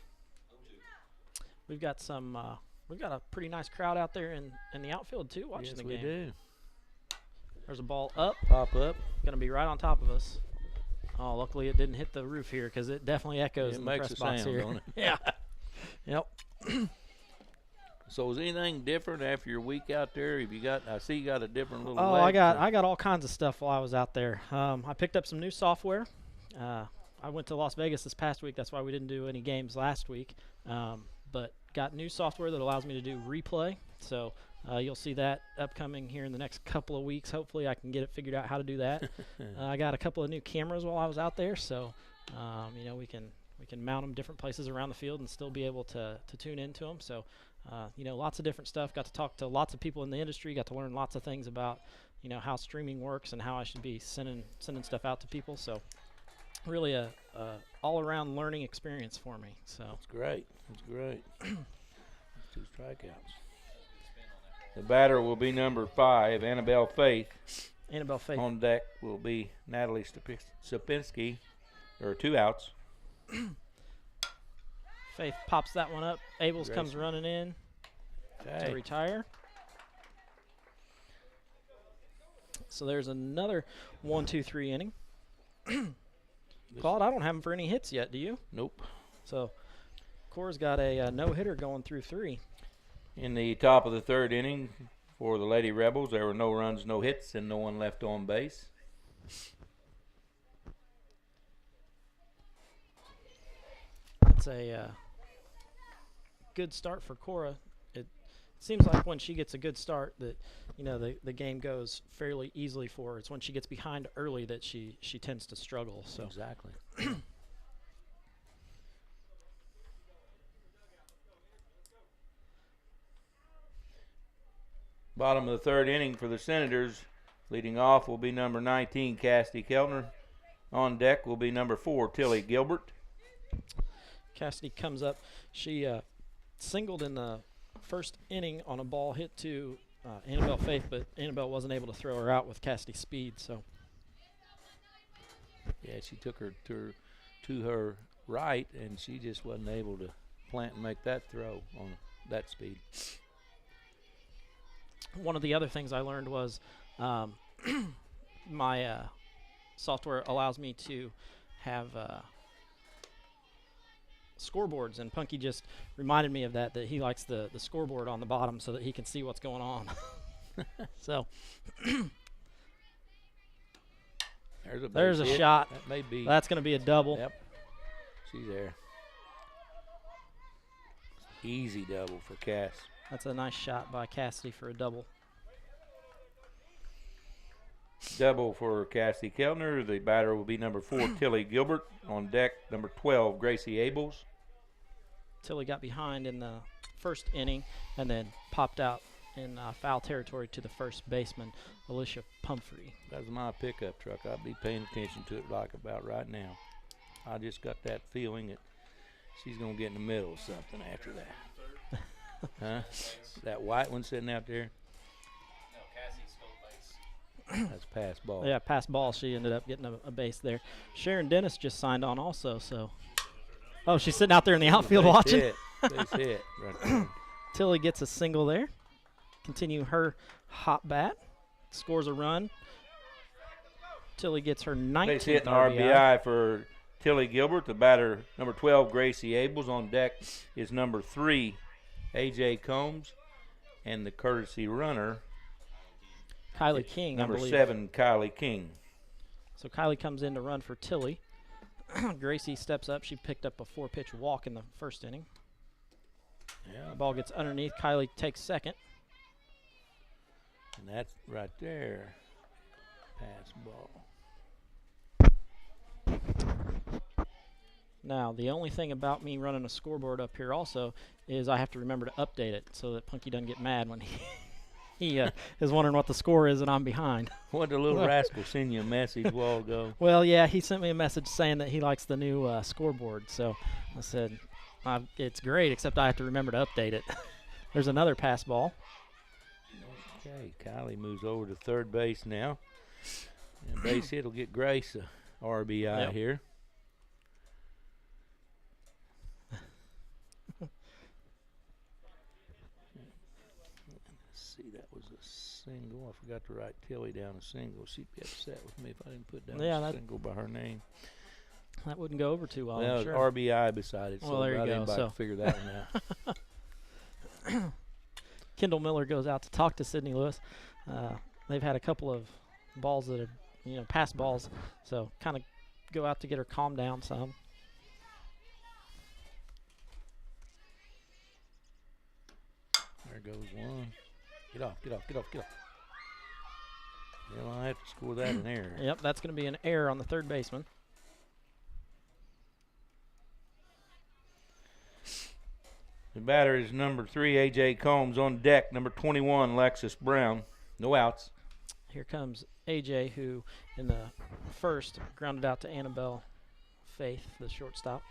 S4: We've got some. We've got a pretty nice crowd out there in the outfield too, watching the game.
S3: Yes, we do.
S4: There's a ball up,
S3: Pop up.
S4: gonna be right on top of us. Oh, luckily it didn't hit the roof here because it definitely echoes in the press box
S3: sound,
S4: here.
S3: don't it?
S4: Yeah. Yep.
S3: So is anything different after your week out there? Have you got? I see you got a different little.
S4: Oh,
S3: leg
S4: I got all kinds of stuff while I was out there. I picked up some new software. I went to Las Vegas this past week. That's why we didn't do any games last week. But got new software that allows me to do replay. So you'll see that upcoming here in the next couple of weeks. Hopefully I can get it figured out how to do that. I got a couple of new cameras while I was out there. So, you know, we can mount them different places around the field and still be able to tune into them. So, you know, lots of different stuff. Got to talk to lots of people in the industry. Got to learn lots of things about, you know, how streaming works and how I should be sending stuff out to people. So really a all-around learning experience for me. So
S3: That's great. That's great. 2 strikeouts. The batter will be number 5, Annabelle Faith.
S4: Annabelle Faith.
S3: On deck will be Natalie Sapinski. There are 2 outs.
S4: Faith pops that one up. Abels
S3: Grayson.
S4: comes running in to
S3: Okay.
S4: retire. So there's another 1-2-3 inning. Claude, I don't have him for any hits yet, do you?
S3: Nope.
S4: So Cora's got a no-hitter going through 3.
S3: In the top of the 3rd inning for the Lady Rebels, there were no runs, no hits, and no one left on base.
S4: That's a good start for Cora. It seems like when she gets a good start that, you know, the game goes fairly easily for her. It's when she gets behind early that she tends to struggle. So
S3: Exactly. Bottom of the 3rd inning for the Senators. Leading off will be number 19, Cassidy Keltner. On deck will be number 4, Tilly Gilbert.
S4: Cassidy comes up. She singled in the 1st inning on a ball hit to Annabelle Faith, but Annabelle wasn't able to throw her out with Cassidy's speed. So
S3: Yeah, she took her to her right, and she just wasn't able to plant and make that throw on that speed.
S4: one of the other things I learned was my software allows me to have scoreboards, and Punky just reminded me of that he likes the scoreboard on the bottom so that he can see what's going on. So there's a
S3: hit.
S4: shot.
S3: That may be.
S4: That's going to be a double.
S3: Yep. She's there. Easy double for Cass.
S4: That's a nice shot by Cassidy for a double.
S3: Double for Cassidy Keltner. The batter will be number 4, Tilly Gilbert. On deck, number 12, Gracie Abels.
S4: Tilly got behind in the 1st inning and then popped out in foul territory to the first baseman, Alicia Pumphrey.
S3: That's my pickup truck. I'll be paying attention to it like about right now. I just got that feeling that she's going to get in the middle of something after that. Huh? That white one sitting out there?
S9: No, Cassie stole base.
S3: That's pass ball.
S4: Yeah, pass ball. She ended up getting a base there. Sharon Dennis just signed on also, so Oh, she's sitting out there in the outfield
S3: Base
S4: watching.
S3: hit. Base hit right there.
S4: Tilly gets a single there. Continue her hot bat. Scores a run. Tilly gets her 19th
S3: Base hit and
S4: RBI.
S3: RBI for Tilly Gilbert. The batter, number 12, Gracie Abels. On deck is number 3, A.J. Combs. And the courtesy runner,
S4: Kylie King, I
S3: number
S4: believe.
S3: 7, Kylie King.
S4: So Kylie comes in to run for Tilly. Gracie steps up. She picked up a 4-pitch walk in the first inning.
S3: Yeah,
S4: The ball gets underneath. Kylie takes second.
S3: and that's right there. Pass ball.
S4: Now, the only thing about me running a scoreboard up here also is I have to remember to update it so that Punky doesn't get mad when he is wondering what the score is and I'm behind.
S3: What the little rascal send you a message a while ago?
S4: Well, yeah, he sent me a message saying that he likes the new scoreboard. So I said, it's great, except I have to remember to update it. There's another pass ball.
S3: Okay, Kylie moves over to third base now. And base hit will get Grace a RBI here. Let's see, that was a single. I forgot to write Tilly down a single. She'd be upset with me if I didn't put down a single by her name.
S4: That wouldn't go over too well,
S3: Well,
S4: I'm sure.
S3: RBI beside it, so
S4: Well, there you
S3: I
S4: go,
S3: didn't
S4: so.
S3: figure that one out.
S4: Kendall Miller goes out to talk to Sydney Lewis. They've had a couple of balls that have, pass balls, so kind of go out to get her calmed down some.
S3: There goes one. Get off, get off, get off, get off. Well, I have to score that in there.
S4: Yep, that's going to be an error on the third baseman.
S3: The batter is number 3, A.J. Combs. On deck, number 21, Lexus Brown. No outs.
S4: Here comes AJ, who in the first grounded out to Annabelle Faith, the shortstop.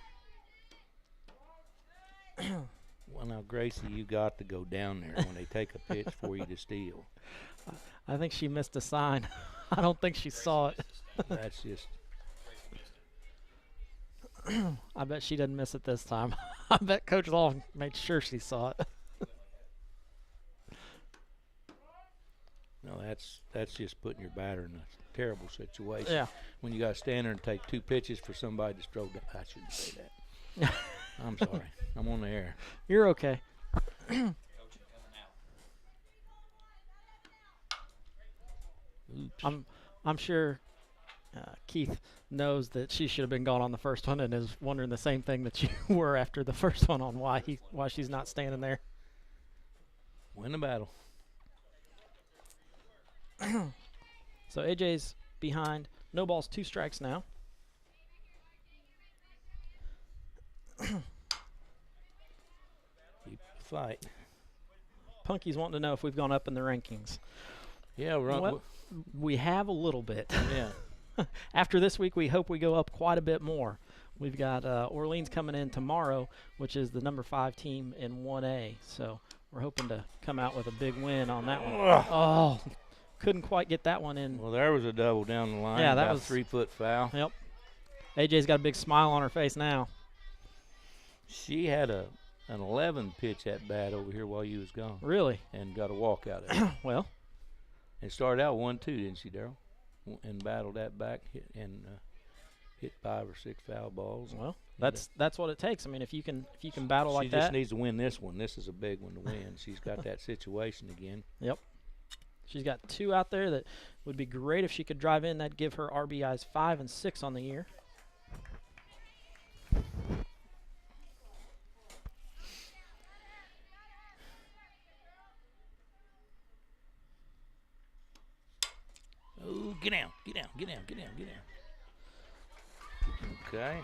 S3: Well, now, Gracie, you got to go down there when they take a pitch for you to steal.
S4: I think she missed a sign. I don't think she saw it.
S3: That's just...
S4: I bet she didn't miss it this time. I bet Coach Long made sure she saw it.
S3: No, that's just putting your batter in a terrible situation.
S4: Yeah.
S3: When you got to stand there and take 2 pitches for somebody to stroke down. I shouldn't say that. I'm sorry. I'm on the air.
S4: You're okay.
S3: Oops.
S4: I'm sure Keith knows that she should have been gone on the first one and is wondering the same thing that you were after the first one on why she's not standing there.
S3: Win the battle.
S4: So AJ's behind. No balls, 2 strikes now.
S3: Keep the fight.
S4: Punky's wanting to know if we've gone up in the rankings.
S3: Yeah, we're on.
S4: Well, we have a little bit.
S3: Yeah.
S4: After this week, we hope we go up quite a bit more. We've got Orleans coming in tomorrow, which is the number 5 team in 1A. So we're hoping to come out with a big win on that one. Oh, couldn't quite get that one in.
S3: Well, there was a double down the line.
S4: Yeah, that
S3: about
S4: was
S3: 3-foot foul.
S4: Yep. AJ's got a big smile on her face now.
S3: She had an 11 pitch at bat over here while you was gone.
S4: Really?
S3: And got a walk out of it.
S4: Well.
S3: It started out 1-2, didn't she, Daryl? And battled that back hit 5 or 6 foul balls.
S4: Well, that's what it takes. I mean, if you can battle like
S3: she
S4: that.
S3: just needs to win this one. This is a big one to win. She's got that situation again.
S4: Yep. She's got 2 out there that would be great if she could drive in. That'd give her RBIs 5 and 6 on the year.
S3: Oh, get down, get down, get down, get down, get down. Okay.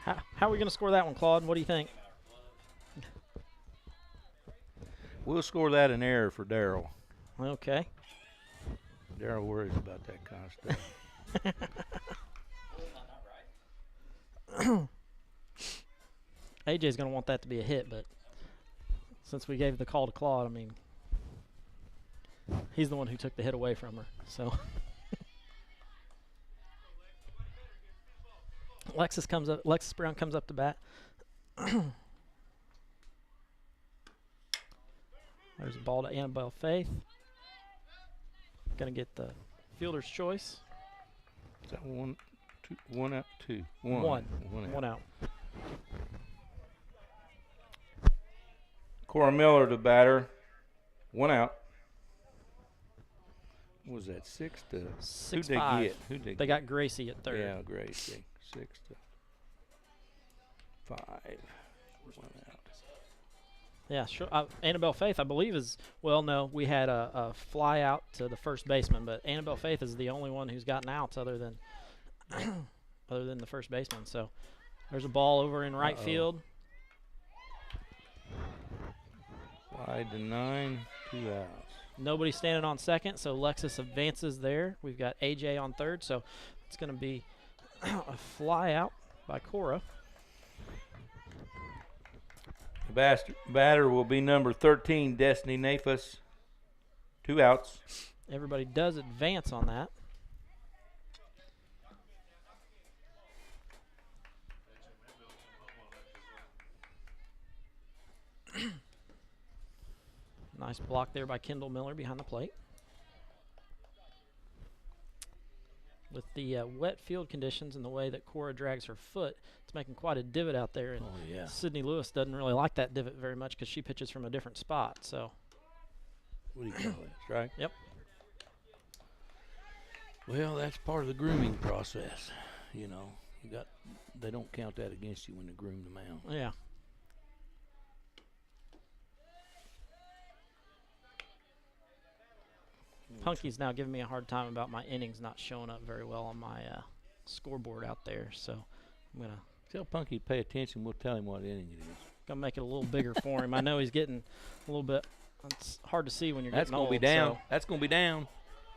S4: How are we going to score that one, Claude? What do you think?
S3: We'll score that an error for Daryl.
S4: Okay.
S3: Daryl worries about that kind of stuff.
S4: AJ's going to want that to be a hit, but since we gave the call to Claude, I mean, he's the one who took the hit away from her. So Lexus Brown comes up to bat. There's a ball to Annabelle Faith. Gonna get the fielder's choice.
S3: Is that one, two, one out, two?
S4: One
S3: One out.
S4: out.
S3: Cora Miller to batter. 1 out. What was that, 6 to? Who'd
S4: 6-5.
S3: they get? Who'd they
S4: They
S3: get?
S4: got Gracie at third.
S3: Yeah, Gracie. 6 to 5. 1 out.
S4: Yeah, sure. Annabelle Faith, I believe, is no. We had a fly out to the first baseman, but Annabelle Faith is the only one who's gotten outs other than the first baseman. So there's a ball over in right field.
S3: Wide to 9, 2 outs.
S4: Nobody standing on second, so Lexus advances there. We've got AJ on third, so it's going to be a fly out by Cora.
S3: The batter will be number 13, Destiny Nafas. 2 outs.
S4: Everybody does advance on that. Nice block there by Kendall Miller behind the plate. With the wet field conditions and the way that Cora drags her foot, it's making quite a divot out there. And Sydney Lewis doesn't really like that divot very much because she pitches from a different spot. So,
S3: What do you call it? Strike?
S4: Yep.
S3: Well, that's part of the grooming process. You know, they don't count that against you when they groom the mound.
S4: Yeah. Punky's now giving me a hard time about my innings not showing up very well on my scoreboard out there. So I'm going to
S3: Tell Punky to pay attention. We'll tell him what inning it is.
S4: Gonna make it a little bigger for him. I know he's getting a little bit. It's hard to see when you're
S3: That's
S4: getting
S3: gonna
S4: old.
S3: be down.
S4: So.
S3: That's gonna be down.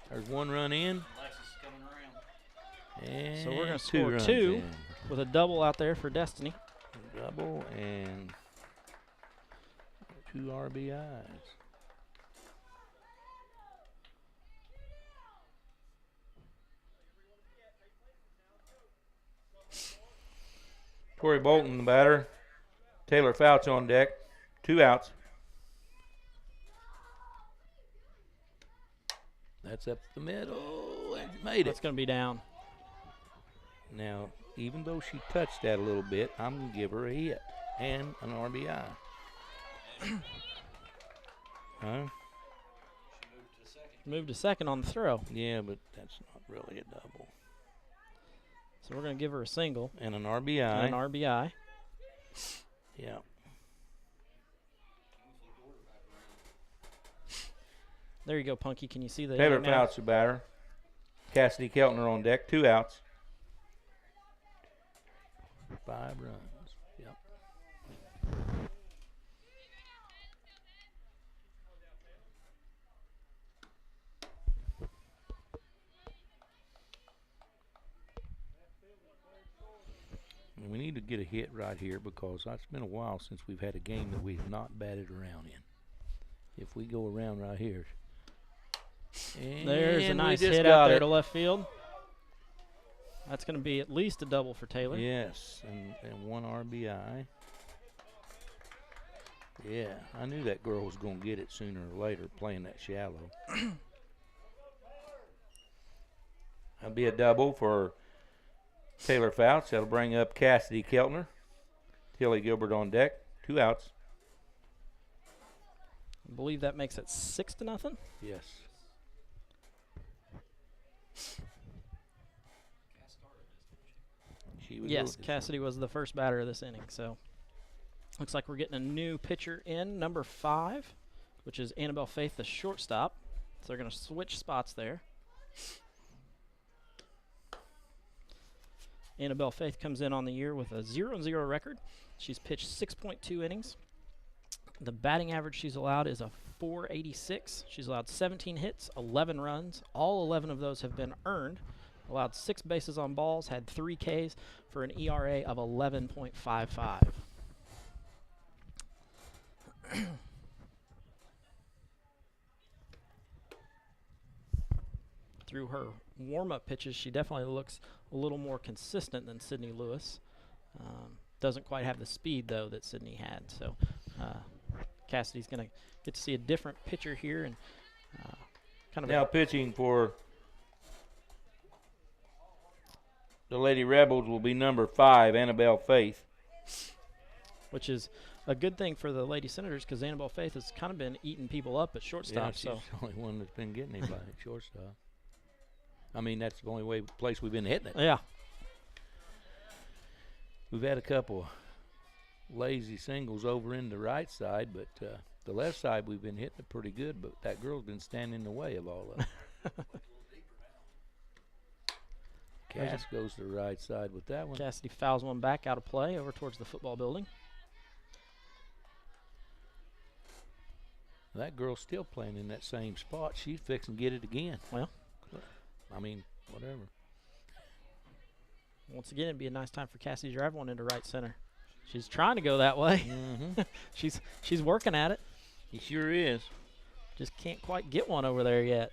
S3: There's 1 run in.
S9: Alexis is coming around.
S3: And
S4: So we're gonna
S3: 2
S4: score
S3: runs
S4: 2
S3: in.
S4: with a double out there for Destiny.
S3: Double and 2 RBIs. Torrey Bolton, the batter. Taylor Fouch on deck. 2 outs. That's up the middle. And made it.
S4: That's gonna be down.
S3: Now, even though she touched that a little bit, I'm going to give her a hit and an RBI. Huh?
S4: Moved to second on the throw.
S3: Yeah, but that's not really a double.
S4: So we're gonna give her a single
S3: And an RBI.
S4: and an RBI.
S3: Yeah.
S4: There you go, Punky. Can you see the
S3: Taylor
S4: inning now?
S3: Fouch, the batter. Cassidy Keltner on deck. 2 outs. 5 runs. Yep. And we need to get a hit right here because it's been a while since we've had a game that we have not batted around in. If we go around right here.
S4: There's a
S3: And we
S4: nice
S3: just
S4: hit
S3: got
S4: out there
S3: it.
S4: to left field. That's going to be at least a double for Taylor.
S3: Yes, and 1 RBI. Yeah, I knew that girl was going to get it sooner or later playing that shallow. That'll be a double for Taylor Fouch. That'll bring up Cassidy Keltner. Tilly Gilbert on deck. 2 outs.
S4: I believe that makes it 6-0.
S3: Yes. She was
S4: Yes,
S3: a-
S4: Cassidy was the first batter of this inning. So looks like we're getting a new pitcher in, number 5, which is Annabelle Faith, the shortstop. So they're going to switch spots there. Annabelle Faith comes in on the year with a 0-0 record. She's pitched 6.2 innings. The batting average she's allowed is a .486. She's allowed 17 hits, 11 runs. All 11 of those have been earned. Allowed 6 bases on balls, had 3 Ks for an ERA of 11.55. Through her warm-up pitches, she definitely looks a little more consistent than Sydney Lewis. doesn't quite have the speed though that Sydney had. So Cassidy's going to get to see a different pitcher here, and kind of
S3: now pitching for the Lady Rebels will be number 5, Annabelle Faith.
S4: which is a good thing for the Lady Senators because Annabelle Faith has kind of been eating people up at shortstop.
S3: Yeah, she's the only one that's been getting anybody at shortstop. I mean, that's the only place we've been hitting it.
S4: Yeah.
S3: We've had a couple lazy singles over in the right side, but the left side we've been hitting it pretty good, but that girl's been standing in the way of all of it. Cass goes to the right side with that one.
S4: Cassidy fouls one back out of play over towards the football building.
S3: That girl's still playing in that same spot. She's fixing to get it again.
S4: Well,
S3: I mean, whatever.
S4: Once again, it'd be a nice time for Cassidy to drive one into right center. She's trying to go that way.
S3: Mm-hmm.
S4: She's working at it.
S3: He sure is.
S4: Just can't quite get one over there yet.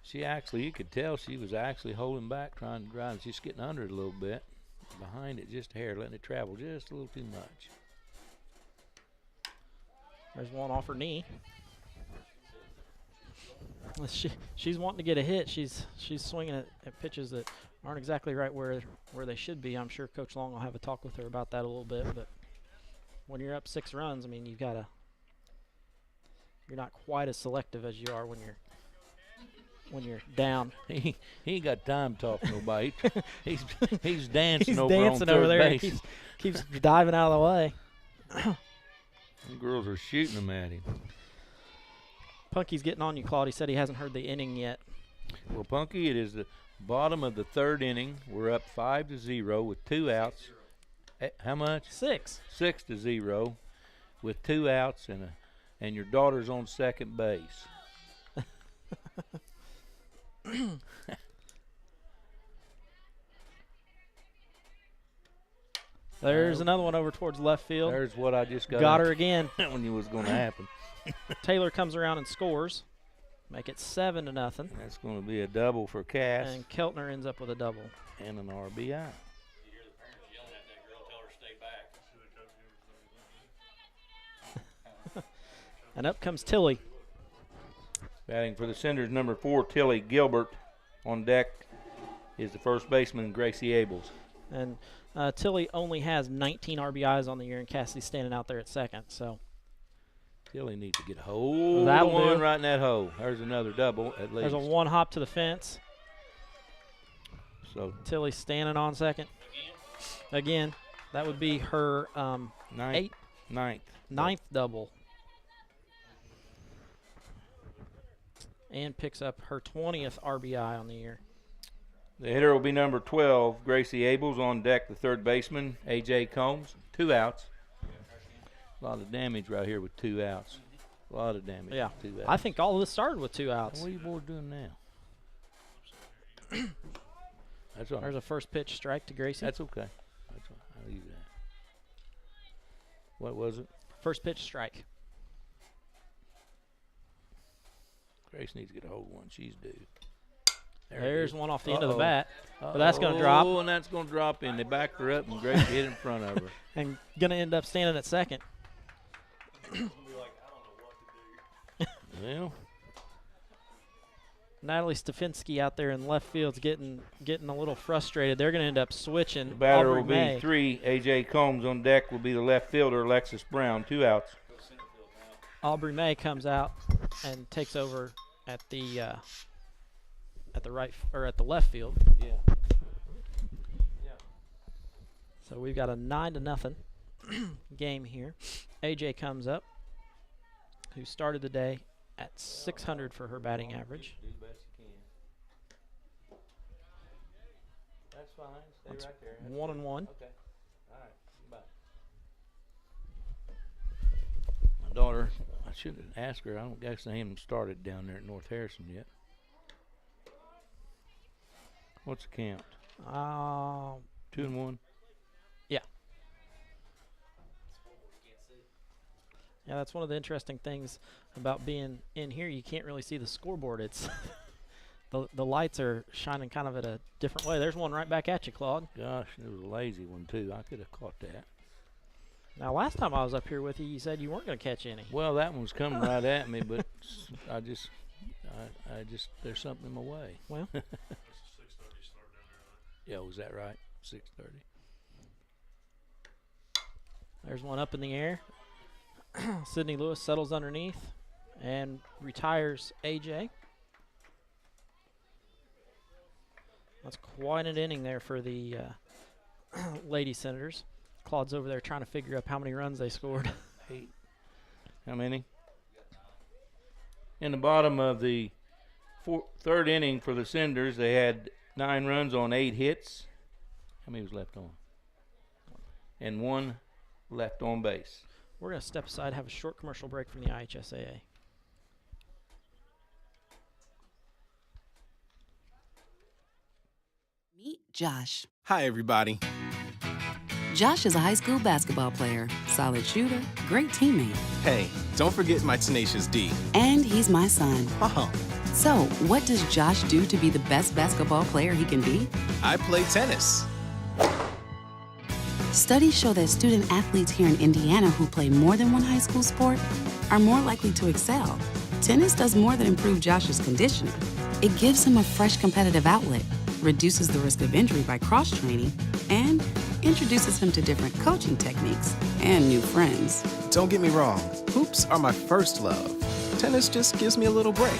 S3: She actually, you could tell she was actually holding back, trying to drive. She's getting under it a little bit. Behind it just a hair, letting it travel just a little too much.
S4: There's one off her knee. She's wanting to get a hit. She's swinging at pitches that aren't exactly right where they should be. I'm sure Coach Long will have a talk with her about that a little bit. But when you're up 6 runs, I mean, you're not quite as selective as you are when you're down.
S3: He ain't got time to talk to nobody. he's dancing
S4: He's
S3: over
S4: dancing
S3: on third
S4: over there.
S3: base.
S4: Keeps diving out of the way.
S3: The girls are shooting them at him.
S4: Punky's getting on you, Claude. He said he hasn't heard the inning yet.
S3: Well, Punky, it is the bottom of the 3rd inning. We're up 5-0 with 2 outs. How much?
S4: 6.
S3: 6-0 with 2 outs and your daughter's on second base.
S4: There's another one over towards left field.
S3: There's what I just
S4: got her again.
S3: When knew was going to happen.
S4: Taylor comes around and scores. Make it 7-0.
S3: That's going to be a double for Cass.
S4: And Keltner ends up with a double.
S3: And an RBI.
S9: You hear the parents yelling at that girl, tell her to stay back.
S4: And up comes Tilly.
S3: Batting for the Senators, number 4, Tilly Gilbert. On deck is the first baseman, Gracie Abels.
S4: And Tilly only has 19 RBIs on the year, and Cassidy's standing out there at second. So
S3: Tilly needs to get a hole.
S4: That'll
S3: one
S4: do.
S3: right in that hole. There's another double at least.
S4: there's a one hop to the fence.
S3: So
S4: Tilly standing on second. Again, that would be her ninth double. And picks up her 20th RBI on the year.
S3: the hitter will be number 12, Gracie Abels. On deck, the third baseman, A.J. Combs. 2 outs. A lot of damage right here with 2 outs. A lot of damage
S4: Yeah.
S3: with 2 outs.
S4: I think all of this started with 2 outs.
S3: What are you boys doing now? That's all right.
S4: There's a first pitch strike to Gracie.
S3: That's okay. That's all right. I'll use that. What was it?
S4: First pitch strike.
S3: Grace needs to get a hold of one. She's due.
S4: There's one off the end of the bat. But that's going to drop.
S3: Oh, and that's going to drop in. They backed her up, and Grace hit in front of her.
S4: And going to end up standing at second.
S3: Well,
S4: Natalie Stefanski out there in left field's getting a little frustrated. They're going to end up switching.
S3: the batter
S4: Aubrey
S3: will be
S4: May.
S3: 3. A.J. Combs. On deck will be the left fielder, Alexis Brown. 2 outs.
S4: Aubrey May comes out and takes over at the right or at the left field.
S3: Yeah.
S4: So we've got a 9-0 game here. AJ comes up, who started the day at 600 for her batting average.
S3: Do the best you can. That's fine. Stay
S4: That's
S3: right there.
S4: 1-1.
S3: Okay. All right. Bye. My daughter, I should have asked her. I don't guess they haven't started down there at North Harrison yet. What's the count? 2-1.
S4: Yeah. Yeah, that's one of the interesting things about being in here. You can't really see the scoreboard. It's the lights are shining kind of at a different way. There's one right back at you, Claude.
S3: Gosh, it was a lazy one too. I could have caught that.
S4: Now, last time I was up here with you, you said you weren't going to catch any.
S3: Well, that one was coming right at me, but I just there's something in my way.
S4: Well,
S9: It's a 6:30 start down there.
S3: Yeah, was that right? 6:30.
S4: there's one up in the air. Sydney Lewis settles underneath and retires AJ. That's quite an inning there for the Lady Senators. Claude's over there trying to figure out how many runs they scored.
S3: 8. How many? In the bottom of the third inning for the Senators, they had 9 runs on 8 hits. How many was left on? And 1 left on base.
S4: We're going to step aside, have a short commercial break from the IHSAA.
S10: Meet Josh.
S11: Hi, everybody.
S10: Josh is a high school basketball player, solid shooter, great teammate.
S11: Hey, don't forget my tenacious D.
S10: And he's my son.
S11: Oh.
S10: So, what does Josh do to be the best basketball player he can be?
S11: I play tennis.
S10: Studies show that student athletes here in Indiana who play more than one high school sport are more likely to excel. Tennis does more than improve Josh's conditioning. It gives him a fresh competitive outlet, reduces the risk of injury by cross-training, and introduces him to different coaching techniques and new friends.
S11: Don't get me wrong, hoops are my first love. Tennis just gives me a little break.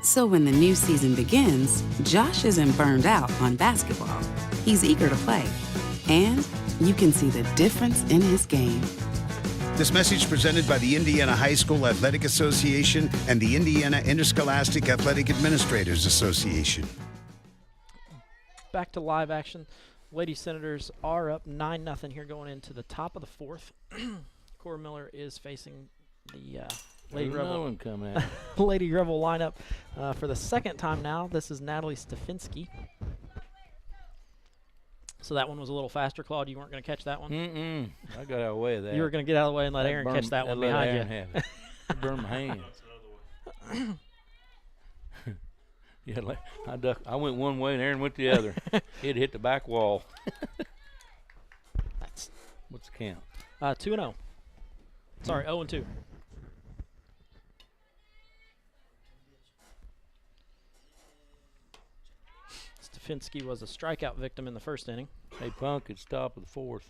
S10: So when the new season begins, Josh isn't burned out on basketball. He's eager to play. And you can see the difference in his game.
S8: This message presented by the Indiana High School Athletic Association and the Indiana Interscholastic Athletic Administrators Association.
S4: Back to live action. Lady Senators are up 9-0 here going into the top of the fourth. Cora Miller is facing the Lady
S3: There's another
S4: Rebel
S3: one coming out.
S4: Lady Rebel lineup for the second time now. This is Natalie Stefanski. So that one was a little faster, Claude. You weren't going to catch that one?
S3: Mm-mm. I got out of the way of that.
S4: You were going to get out of the way and let Aaron catch that one behind you.
S3: Have it. I burned my hands. Yeah, I went one way and Aaron went the other. It hit the back wall.
S4: That's
S3: What's the count?
S4: 2-0. Sorry, 0-2. Stefanski was a strikeout victim in the first inning.
S3: Hey, Punk, it's top of the fourth.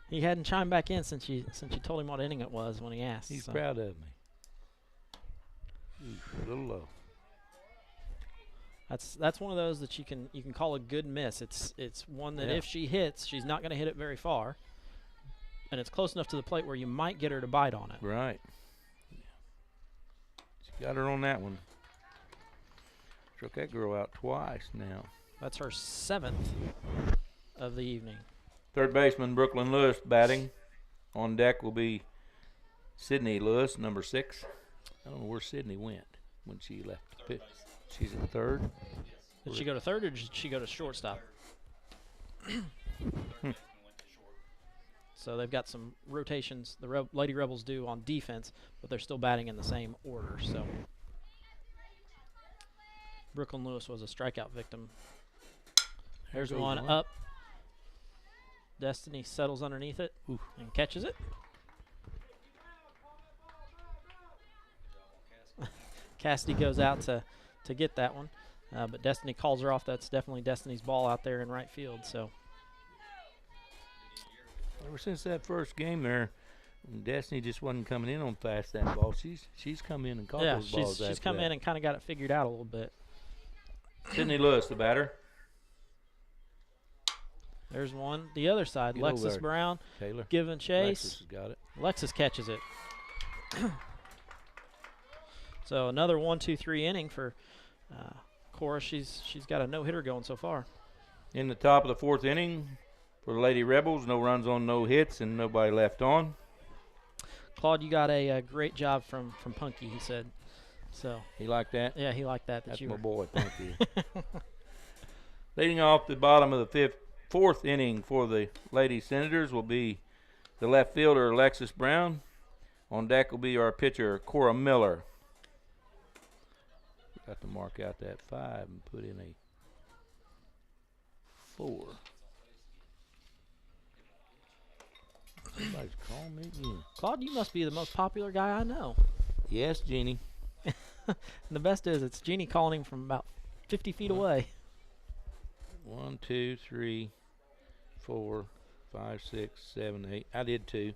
S4: He hadn't chimed back in since you told him what inning it was when he asked.
S3: He's
S4: so.
S3: proud of me. Oof, a little low.
S4: That's one of those that you can call a good miss. It's one that if she hits, she's not going to hit it very far, and it's close enough to the plate where you might get her to bite on it.
S3: Right. She got her on that one. Struck that girl out twice now.
S4: That's her 7th of the evening.
S3: Third baseman Brooklyn Lewis batting. On deck will be Sydney Lewis, number 6. I don't know where Sydney went when she left the pitch. She's at third.
S4: Did she go to third or did she go to shortstop? So they've got some rotations the Lady Rebels do on defense, but they're still batting in the same order. So Brooklyn Lewis was a strikeout victim. There's one up. Destiny settles underneath it and catches it. Cassidy goes out to get that one, but Destiny calls her off. That's definitely Destiny's ball out there in right field. So
S3: ever since that first game there, Destiny just wasn't coming in on fast that ball. She's come in and caught those balls.
S4: She's come in and kind of got it figured out a little bit.
S3: Sydney Lewis, the batter.
S4: There's one. The other side,
S3: Get over
S4: Lexus
S3: there,
S4: Brown
S3: Taylor.
S4: giving chase.
S3: Lexus has got it.
S4: Lexus catches it. So another 1-2-3 inning for Cora. She's got a no-hitter going so far.
S3: In the top of the fourth inning for the Lady Rebels, no runs on, no hits, and nobody left on.
S4: Claude, you got a great job from Punky, he said. So
S3: He liked that?
S4: yeah, he liked that.
S3: That's
S4: you
S3: my
S4: were
S3: boy, thank you. Leading off the bottom of the fourth inning for the Lady Senators will be the left fielder, Alexis Brown. On deck will be our pitcher, Cora Miller. Got to mark out that 5 and put in a 4. Somebody's calling me again.
S4: Claude, you must be the most popular guy I know.
S3: Yes, Jeannie.
S4: And the best is it's Jeannie calling him from about 50 feet away.
S3: 1, 2, 3, 4, 5, 6, 7, 8. I did 2.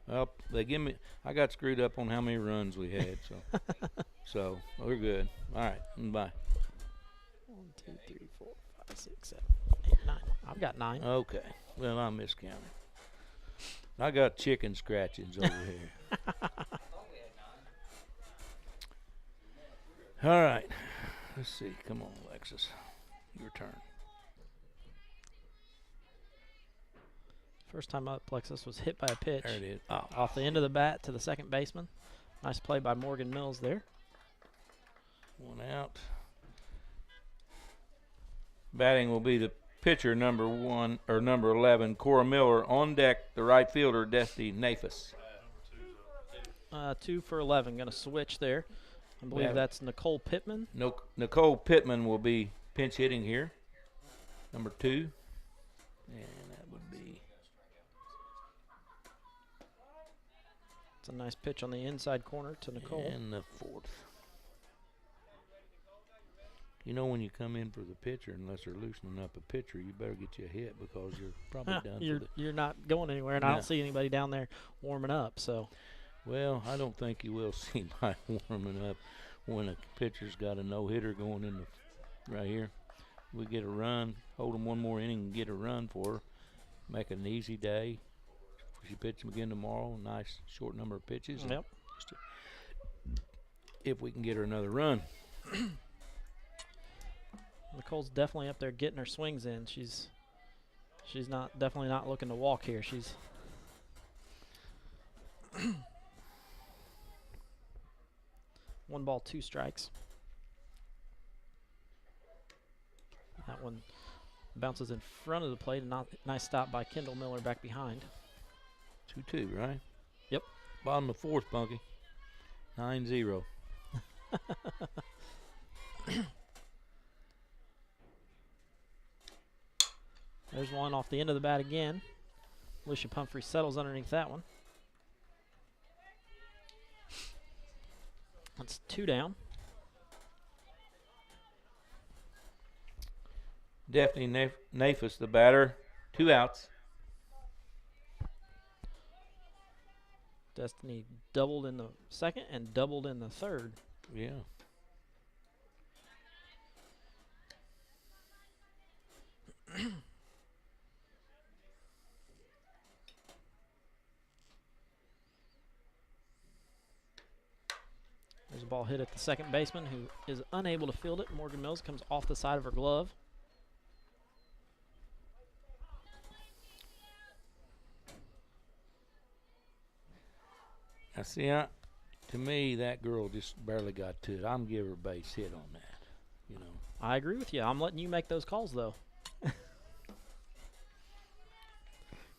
S3: Well, they give me. I got screwed up on how many runs we had, so we're good. All right, bye.
S4: 1, 2, 3, 4, 5, 6, 7, 8, 9. I've got 9.
S3: Okay. Well, I miscounted. I got chicken scratchings over here. All right. Let's see. Come on, Alexis. Your turn.
S4: First time up, Plexus was hit by a pitch.
S3: There it is.
S4: Off the end of the bat to the second baseman. Nice play by Morgan Mills there.
S3: 1 out. Batting will be the pitcher, number 1 or number 11, Cora Miller. On deck, the right fielder, Destiny Nafis.
S4: 2 for 11. Going to switch there. I believe that's Nicole Pittman.
S3: Nicole Pittman will be pinch hitting here. Number 2. And that would be.
S4: It's a nice pitch on the inside corner to Nicole.
S3: And the 4th. You know, when you come in for the pitcher, unless they're loosening up a pitcher, you better get you a hit because you're probably done.
S4: You're not going anywhere, and I don't see anybody down there warming up. So,
S3: well, I don't think you will see my warming up when a pitcher's got a no-hitter going in the right here. We get a run, hold them one more inning and get a run for her, make it an easy day. If you pitch them again tomorrow, nice short number of pitches.
S4: Yep.
S3: If we can get her another run.
S4: Nicole's definitely up there getting her swings in. She's definitely not looking to walk here. She's 1 ball, 2 strikes. That one bounces in front of the plate. Nice stop by Kendall Miller back behind.
S3: 2-2, right?
S4: Yep.
S3: Bottom of the 4th, Punky. 9-0.
S4: There's one off the end of the bat again. Alicia Pumphrey settles underneath that one. That's 2 down.
S3: Daphne Nafis, the batter. 2 outs.
S4: Destiny doubled in the second and doubled in the third.
S3: Yeah.
S4: There's a ball hit at the second baseman who is unable to field it. Morgan Mills comes off the side of her glove.
S3: Now, see, to me, that girl just barely got to it. I'm giving her a base hit on that, you know.
S4: I agree with you. I'm letting you make those calls, though.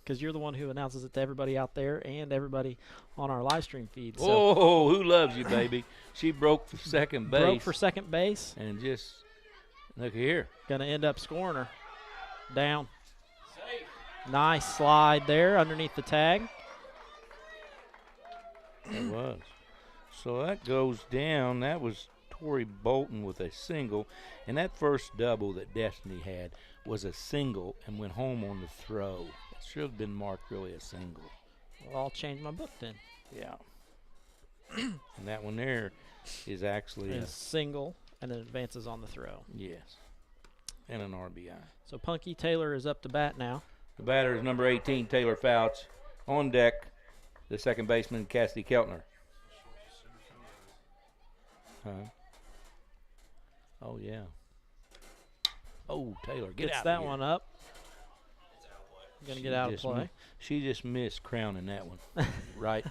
S4: Because you're the one who announces it to everybody out there and everybody on our live stream feed. So
S3: oh, who loves you, baby? She broke for second base.
S4: Broke for second base.
S3: And just, look here.
S4: Going to end up scoring her. Down. Safe. Nice slide there underneath the tag.
S3: It was. So that goes down. That was Tori Bolton with a single. And that first double that Destiny had was a single and went home on the throw. It should have been marked really a single.
S4: Well, I'll change my book then.
S3: Yeah. And that one there is actually
S4: a single, and it advances on the throw.
S3: Yes. And an RBI.
S4: So Punky Taylor is up to bat now.
S3: The batter is number 18, Taylor Fouch. On deck, the second baseman, Cassidy Keltner. Huh? Oh, yeah. Oh, Taylor, get
S4: Gets
S3: out
S4: that
S3: here.
S4: one up. Going to get out of play.
S3: She just missed crowning that one. Right,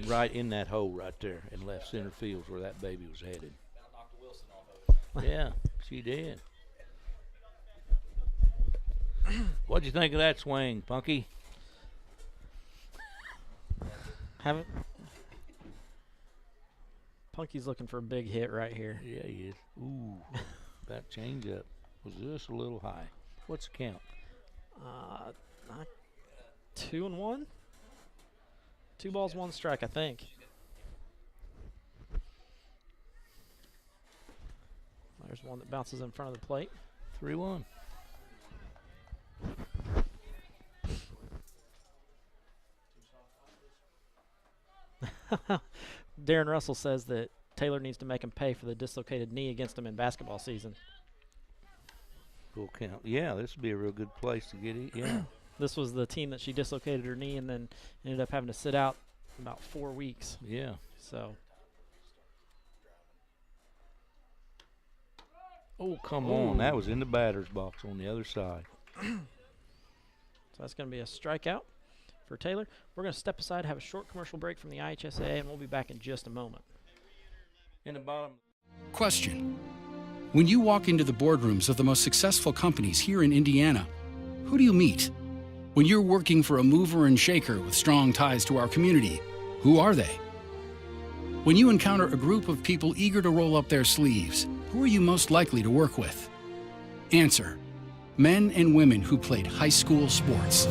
S3: right in that hole right there in left center field where that baby was headed. Yeah, she did. What'd you think of that swing, Punky?
S4: Haven't. Punky's looking for a big hit right here.
S3: Yeah, he is. Ooh, that changeup was just a little high. What's the count?
S4: 2-1. 2 balls, 1 strike, I think. There's one that bounces in front of the plate.
S3: 3-1.
S4: Darren Russell says that Taylor needs to make him pay for the dislocated knee against him in basketball season.
S3: Full count. Yeah, this would be a real good place to get it. Yeah.
S4: This was the team that she dislocated her knee and then ended up having to sit out about 4 weeks.
S3: Yeah.
S4: So.
S3: Oh, come on. That was in the batter's box on the other side.
S4: So that's going to be a strikeout for Taylor. We're going to step aside, have a short commercial break from the IHSA, and we'll be back in just a moment.
S3: In the bottom.
S12: Question. When you walk into the boardrooms of the most successful companies here in Indiana, who do you meet? When you're working for a mover and shaker with strong ties to our community, who are they? When you encounter a group of people eager to roll up their sleeves, who are you most likely to work with? Answer. Men and women who played high school sports.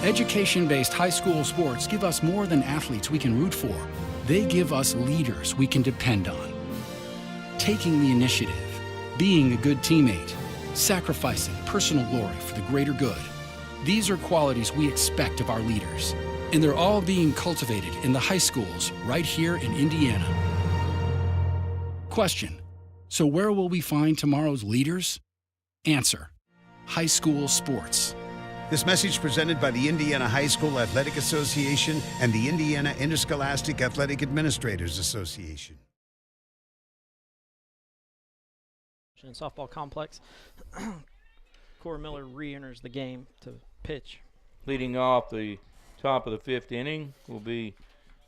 S12: Education-based high school sports give us more than athletes we can root for. They give us leaders we can depend on. Taking the initiative, being a good teammate, sacrificing personal glory for the greater good. These are qualities we expect of our leaders, and they're all being cultivated in the high schools right here in Indiana. Question. So where will we find tomorrow's leaders? Answer. High school sports.
S8: This message presented by the Indiana High School Athletic Association and the Indiana Interscholastic Athletic Administrators Association.
S4: In softball complex, Cora Miller re-enters the game to pitch.
S3: Leading off the top of the 5th inning will be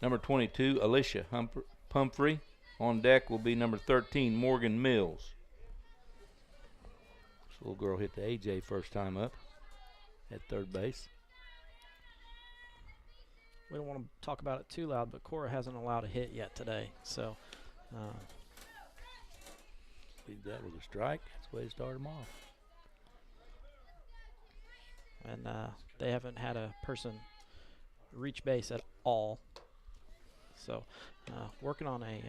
S3: number 22, Alicia Pumphrey. On deck will be number 13, Morgan Mills. This little girl hit the AJ first time up at third base.
S4: We don't want to talk about it too loud, but Cora hasn't allowed a hit yet today. So,
S3: leave that with a strike. That's the way to start them off.
S4: And they haven't had a person reach base at all. So, working on a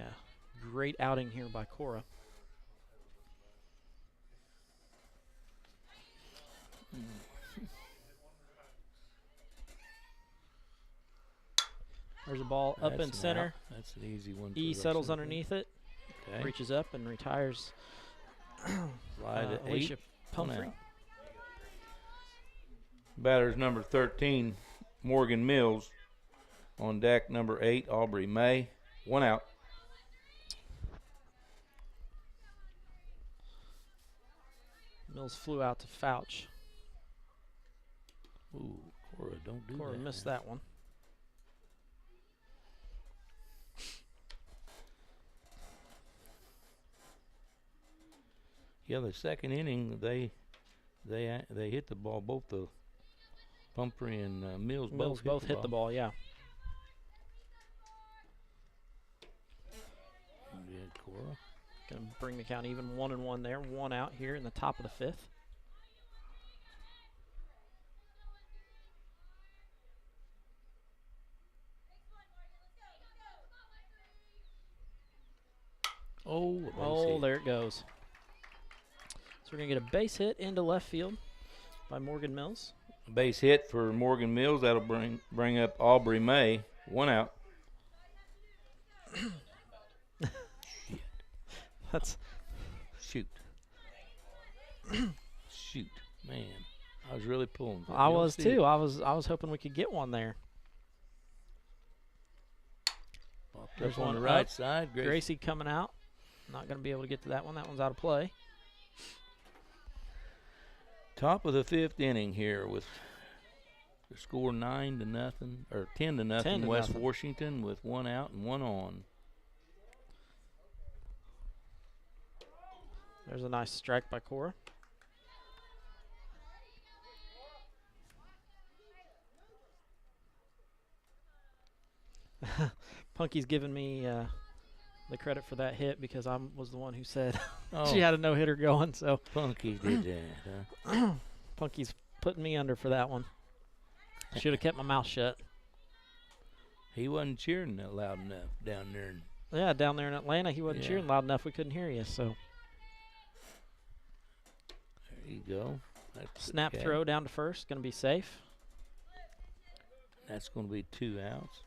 S4: great outing here by Cora. There's a ball up in center.
S3: Out. That's an easy one.
S4: E settles underneath it,
S3: okay.
S4: Reaches up and retires.
S3: Slide at
S4: Alicia
S3: 8.
S4: Pumphrey.
S3: Batter's number 13, Morgan Mills. On deck, number 8, Aubrey May. 1 out.
S4: Mills flew out to Fouch.
S3: Ooh, Cora, don't do
S4: Cora
S3: that.
S4: missed that one.
S3: Yeah, the second inning, they hit the ball. Both the Pumphrey and Mills
S4: both hit the ball. Yeah.
S3: Good, Cora.
S4: Gonna bring the count even, 1-1 there. 1 out here in the top of the 5th. Oh, there it goes. So we're going to get a base hit into left field by Morgan Mills.
S3: A base hit for Morgan Mills. That'll bring up Aubrey May. 1 out. Shit.
S4: That's
S3: shoot. Shoot, man. I was really pulling.
S4: I was too. I was hoping we could get one there.
S3: There's one on the right side.
S4: Gracie coming out. Not going to be able to get to that one. That one's out of play.
S3: Top of the 5th inning here with the score 9-0 or 10-0 West Washington with 1 out and 1 on.
S4: There's a nice strike by Cora. Punky's giving me the credit for that hit because I was the one who said she had a no-hitter going. So
S3: Punky did that, huh?
S4: Punky's putting me under for that one. I should have kept my mouth shut.
S3: He wasn't cheering that loud enough down there.
S4: Yeah, down there in Atlanta, he wasn't cheering loud enough. We couldn't hear you. So
S3: there you go. That's
S4: snap
S3: okay.
S4: throw down to first. Going to be safe.
S3: That's going to be 2 outs.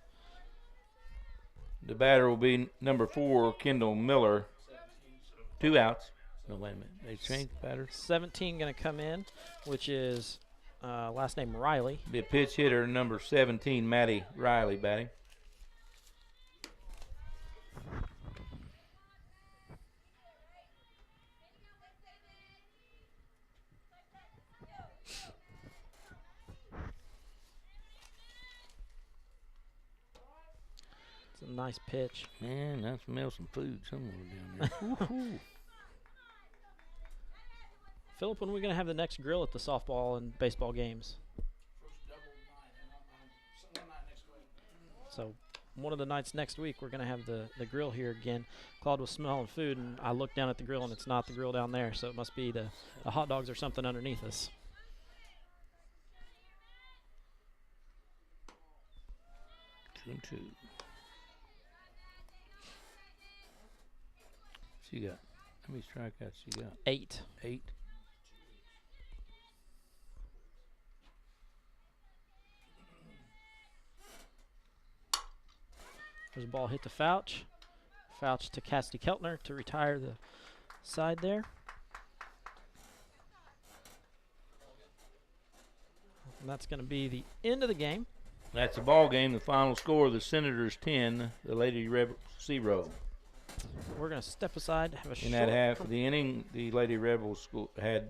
S3: The batter will be number 4, Kendall Miller. 2 outs. No, wait a minute. They changed the batter.
S4: 17 going to come in, which is last name Riley.
S3: Be a pitch hitter, number 17, Maddie Riley batting.
S4: It's a nice pitch.
S3: Man, I smell some food somewhere down there.
S4: Philip, when are we going to have the next grill at the softball and baseball games? So one of the nights next week, we're going to have the grill here again. Claude was smelling food, and I looked down at the grill, and it's not the grill down there, so it must be the hot dogs or something underneath us.
S3: Two. She got, how many strikeouts she got?
S4: 8.
S3: 8.
S4: There's a ball hit to Fouch. Fouch to Cassidy Keltner to retire the side there. And that's going to be the end of the game.
S3: That's the ball game. The final score: the Senators 10, the Lady Rebels 0.
S4: We're going to step aside, have a short.
S3: In that half of the inning, the Lady Rebels had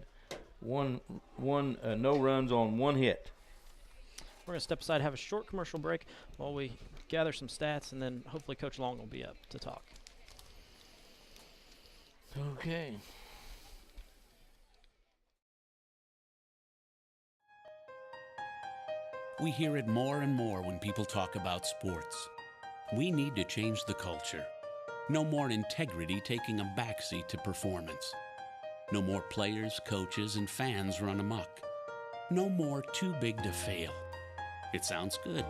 S3: no runs on 1 hit.
S4: We're going to step aside, have a short commercial break while we gather some stats, and then hopefully Coach Long will be up to talk.
S3: Okay.
S13: We hear it more and more when people talk about sports. We need to change the culture. No more integrity taking a backseat to performance. No more players, coaches, and fans run amok. No more too big to fail. It sounds good.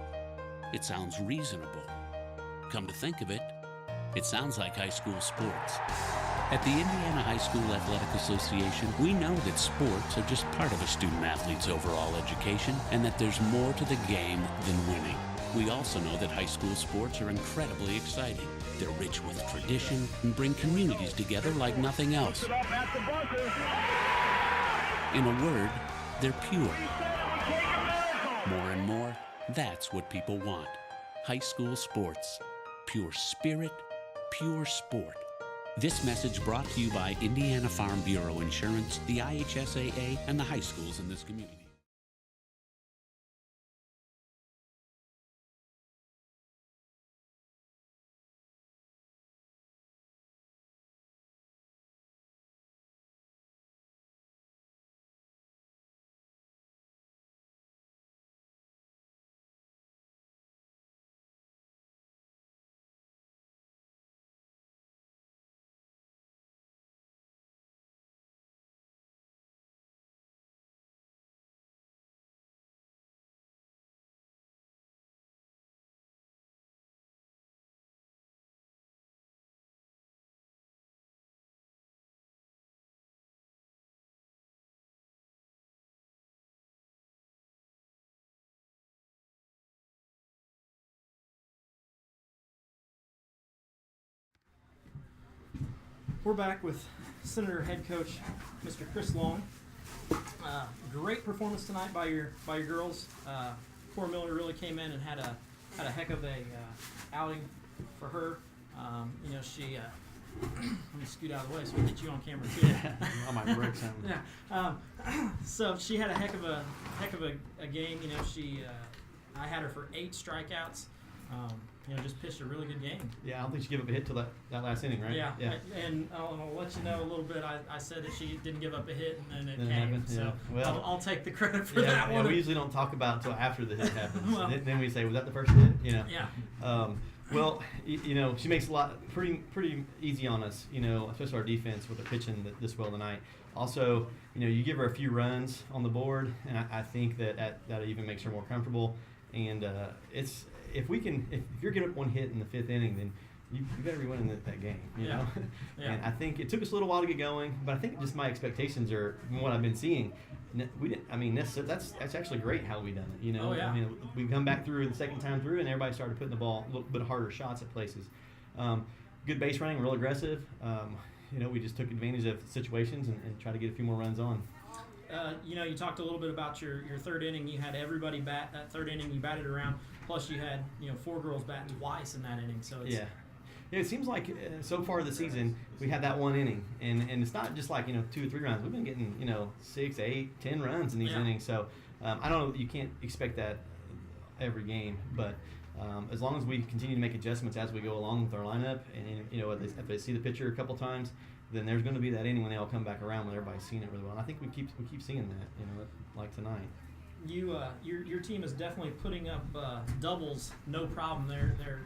S13: It sounds reasonable. Come to think of it, it sounds like high school sports. At the Indiana High School Athletic Association, we know that sports are just part of a student-athlete's overall education and that there's more to the game than winning. We also know that high school sports are incredibly exciting. They're rich with tradition and bring communities together like nothing else. In a word, they're pure. More and more, that's what people want. High school sports. Pure spirit, pure sport. This message brought to you by Indiana Farm Bureau Insurance, the IHSAA, and the high schools in this community.
S4: We're back with Senator head coach, Mr. Chris Long. Great performance tonight by your girls. Cora Miller really came in and had a heck of a outing for her. She. Let me scoot out of the way so we get you on camera too.
S9: I might break something.
S4: Yeah. So she had a heck of a game. I had her for 8 strikeouts. Just pitched a really good game.
S9: Yeah, I don't think she gave up a hit till that last inning, right?
S4: Yeah. And I'll let you know a little bit. I said that she didn't give up a hit, and then it came.
S9: Happened,
S4: so
S9: yeah. Well,
S4: I'll take the credit for that one.
S9: We usually don't talk about it until after the hit happens.
S4: Well,
S9: then we say, was that the first hit?
S4: Yeah.
S2: Well, you know, she makes a lot pretty easy on us. You know, especially our defense with her pitching this well tonight. Also, you know, you give her a few runs on the board, and I think that even makes her more comfortable. And it's if you're getting up one hit in the 5th inning, then you better be winning that game. You know,
S4: Yeah.
S2: And I think it took us a little while to get going, but I think just my expectations are from what I've been seeing. We didn't. I mean, that's actually great how we done it. You know,
S4: Oh, yeah.
S2: I mean, we come back through the second time through, and everybody started putting the ball a little bit harder shots at places. Good base running, real aggressive. You know, we just took advantage of situations and tried to get a few more runs on.
S4: You know, you talked a little bit about your 3rd inning. You had everybody bat that 3rd inning. You batted around. Plus, you had 4 girls bat twice in that inning. So it's,
S2: Yeah, it seems like so far this season we had that 1 inning, and it's not just like 2 or 3 runs. We've been getting 6, 8, 10 runs in these innings. So I don't know. You can't expect that every game, but as long as we continue to make adjustments as we go along with our lineup, and if they see the pitcher a couple times, then there's going to be that inning when they all come back around when everybody's seeing it really well. And I think we keep seeing that. Like tonight.
S4: Your team is definitely putting up doubles, no problem. They're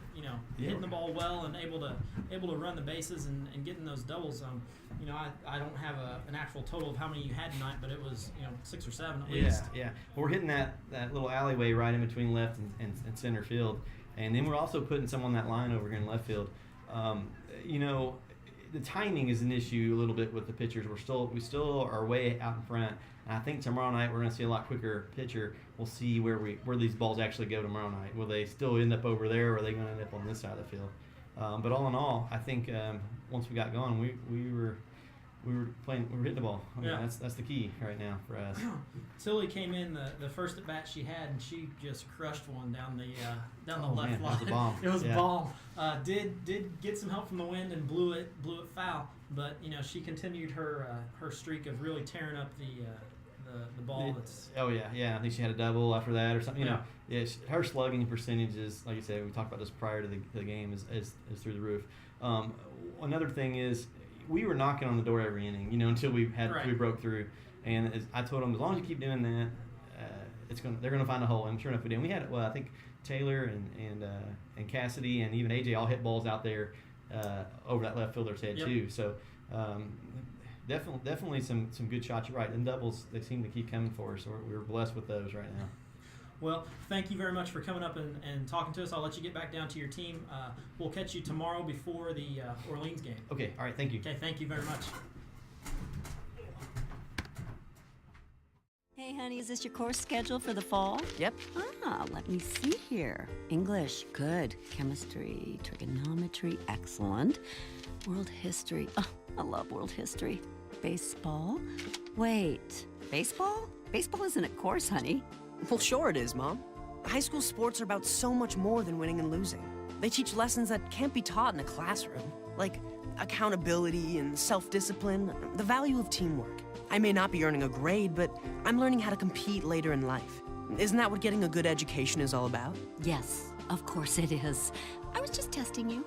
S4: hitting the ball well and able to run the bases and getting those doubles. I don't have an actual total of how many you had tonight, but it was 6 or 7 at least.
S2: Yeah. Well, we're hitting that little alleyway right in between left and center field, and then we're also putting some on that line over here in left field. The timing is an issue a little bit with the pitchers. We still are way out in front. And I think tomorrow night we're going to see a lot quicker pitcher. We'll see where these balls actually go tomorrow night. Will they still end up over there, or are they going to end up on this side of the field? But all in all, I think once we got going, we were hitting the ball. I mean, that's the key right now for us.
S4: Tilly came in the first at bat she had, and she just crushed one down the left
S2: Man,
S4: line.
S2: it was a bomb.
S4: It was a bomb. Did get some help from the wind and blew it foul, but she continued her streak of really tearing up the ball.
S2: I think she had a double after that or something. Her slugging percentage is, like you said, we talked about this prior to the game, is through the roof. Another thing is, we were knocking on the door every inning, until we broke through. And as I told them, as long as you keep doing that, they're gonna find a hole. And sure enough, we did. And we had, I think Taylor and Cassidy and even AJ all hit balls out there over that left fielder's head too. So definitely some good shots. You're right. And doubles, they seem to keep coming for us. So we're blessed with those right now.
S4: Well, thank you very much for coming up and talking to us. I'll let you get back down to your team. We'll catch you tomorrow before the Orleans game.
S2: Okay. All right. Thank you.
S4: Okay. Thank you very much.
S14: Hey, honey, is this your course schedule for the fall?
S15: Yep.
S14: Let me see here. English, good. Chemistry, trigonometry, excellent. World history, I love world history. Baseball? Wait, baseball? Baseball isn't a course, honey.
S15: Well, sure it is, Mom. High school sports are about so much more than winning and losing. They teach lessons that can't be taught in a classroom, like accountability and self-discipline, the value of teamwork. I may not be earning a grade, but I'm learning how to compete later in life. Isn't that what getting a good education is all about?
S14: Yes, of course it is. I was just testing you.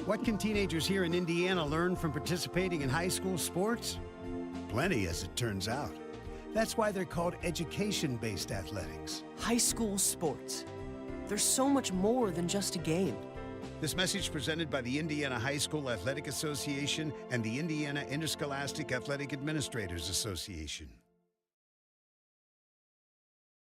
S8: What can teenagers here in Indiana learn from participating in high school sports? Plenty, as it turns out. That's why they're called education-based athletics.
S15: High school sports. There's so much more than just a game.
S8: This message presented by the Indiana High School Athletic Association and the Indiana Interscholastic Athletic Administrators Association.